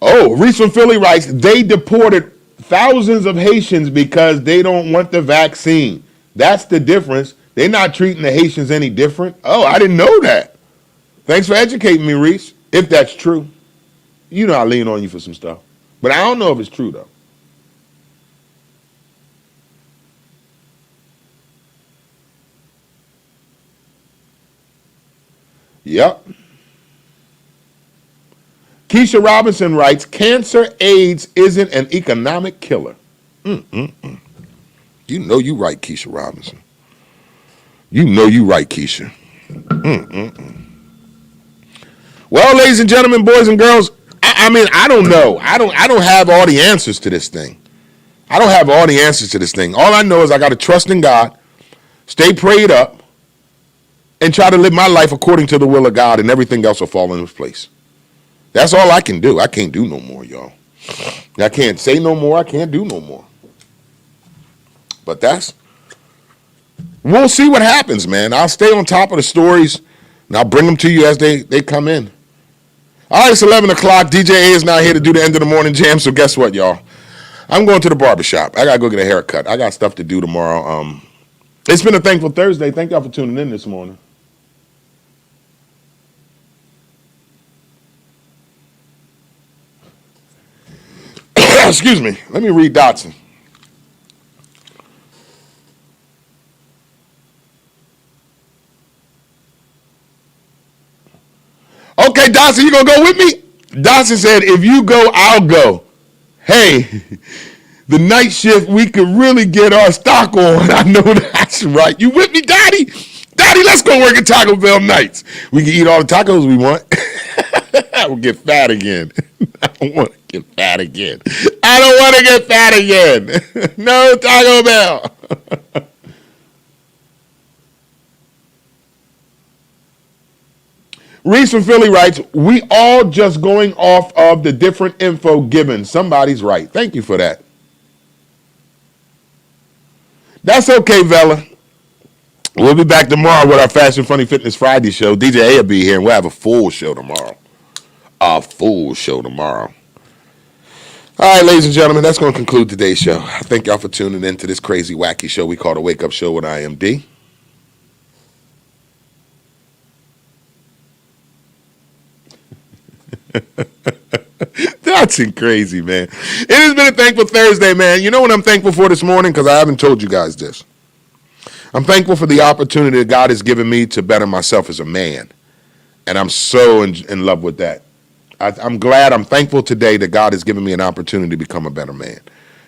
Oh, Reese from Philly writes, they deported thousands of Haitians because they don't want the vaccine. That's the difference. They're not treating the Haitians any different. Oh, I didn't know that. Thanks for educating me, Reese, if that's true. You know I lean on you for some stuff. But I don't know if it's true, though. Yep. Keisha Robinson writes, cancer, AIDS isn't an economic killer. You know you right, Keisha Robinson. You know you right, Keisha. Well, ladies and gentlemen, boys and girls, I mean, I don't know. I don't have all the answers to this thing. I don't have all the answers to this thing. All I know is I got to trust in God, stay prayed up, and try to live my life according to the will of God, and everything else will fall in its place. That's all I can do. I can't do no more, y'all. I can't say no more. I can't do no more. But we'll see what happens, man. I'll stay on top of the stories, and I'll bring them to you as they come in. All right, it's 11 o'clock. DJ A is not here to do the end of the morning jam, so guess what, y'all? I'm going to the barbershop. I got to go get a haircut. I got stuff to do tomorrow. It's been a thankful Thursday. Thank y'all for tuning in this morning. Excuse me. Let me read Dotson. Okay, Dotson, you gonna go with me? Dotson said, if you go, I'll go. Hey, the night shift, we could really get our stock on. I know that's right. You with me, Daddy? Daddy, let's go work at Taco Bell nights. We can eat all the tacos we want. We'll get fat again. I don't want to get fat again. I don't want to get fat again. No Taco Bell. Reese from Philly writes, we all just going off of the different info given. Somebody's right. Thank you for that. That's okay, Vela. We'll be back tomorrow with our Fashion Funny Fitness Friday show. DJ A will be here, and we'll have a full show tomorrow. A full show tomorrow. All right, ladies and gentlemen, that's going to conclude today's show. I thank y'all for tuning in to this crazy, wacky show we call the Wake Up Show with IMD. That's crazy, man. It has been a thankful Thursday, man. You know what I'm thankful for this morning? Because I haven't told you guys this. I'm thankful for the opportunity that God has given me to better myself as a man. And I'm so in love with that. I'm thankful today that God has given me an opportunity to become a better man.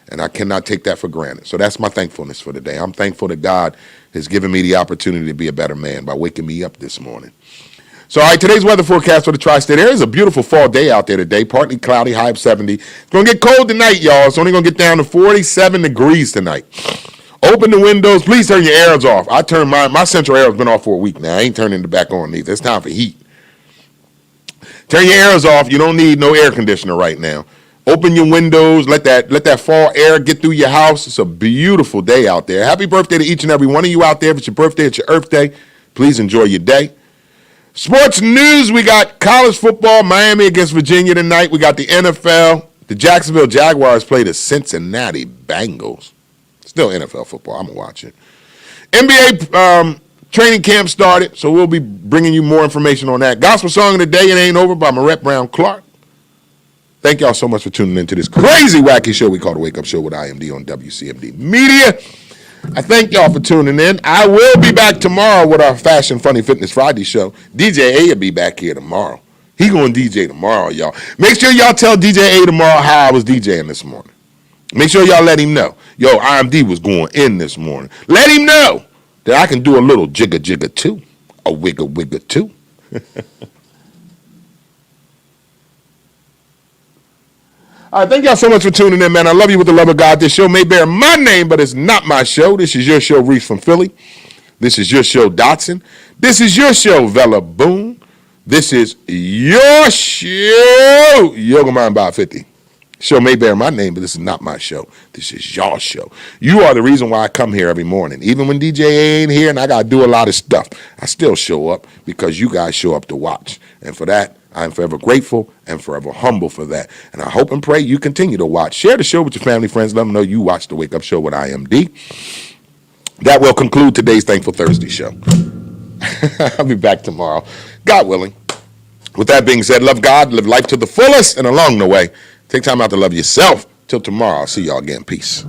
And I cannot take that for granted. So that's my thankfulness for today. I'm thankful that God has given me the opportunity to be a better man by waking me up this morning. So, all right, today's weather forecast for the tri-state area is a beautiful fall day out there today. Partly cloudy, high of 70. It's going to get cold tonight, y'all. It's only going to get down to 47 degrees tonight. Open the windows. Please turn your air off. I turned my central air has been off for a week now. I ain't turning it back on either. It's time for heat. Turn your air off. You don't need no air conditioner right now. Open your windows. Let that fall air get through your house. It's a beautiful day out there. Happy birthday to each and every one of you out there. If it's your birthday, it's your Earth Day. Please enjoy your day. Sports news, we got college football, Miami against Virginia tonight. We got the NFL. The Jacksonville Jaguars play the Cincinnati Bengals. Still NFL football. I'm going to watch it. NBA training camp started, so we'll be bringing you more information on that. Gospel Song of the Day, It Ain't Over by Marette Brown Clark. Thank y'all so much for tuning into this crazy, wacky show we call The Wake Up Show with IMD on WCMD Media. I thank y'all for tuning in. I will be back tomorrow with our Fashion Funny Fitness Friday show. DJ A will be back here tomorrow. He going to DJ tomorrow, y'all. Make sure y'all tell DJ A tomorrow how I was DJing this morning. Make sure y'all let him know. Yo, IMD was going in this morning. Let him know that I can do a little jigger jigger too. A wigger wigger too. All right, thank y'all so much for tuning in, man. I love you with the love of God. This show may bear my name, but it's not my show. This is your show, Reese from Philly. This is your show, Dotson. This is your show, Vella Boone. This is your show, Yoga Mind by 50. Show may bear my name, but this is not my show. This is your show. You are the reason why I come here every morning. Even when DJ ain't here and I got to do a lot of stuff, I still show up because you guys show up to watch. And for that, I'm forever grateful and forever humble for that. And I hope and pray you continue to watch. Share the show with your family, friends. Let them know you watch the Wake Up Show with IMD. That will conclude today's Thankful Thursday show. I'll be back tomorrow, God willing. With that being said, love God, live life to the fullest, and along the way, take time out to love yourself. Till tomorrow, I'll see y'all again. Peace.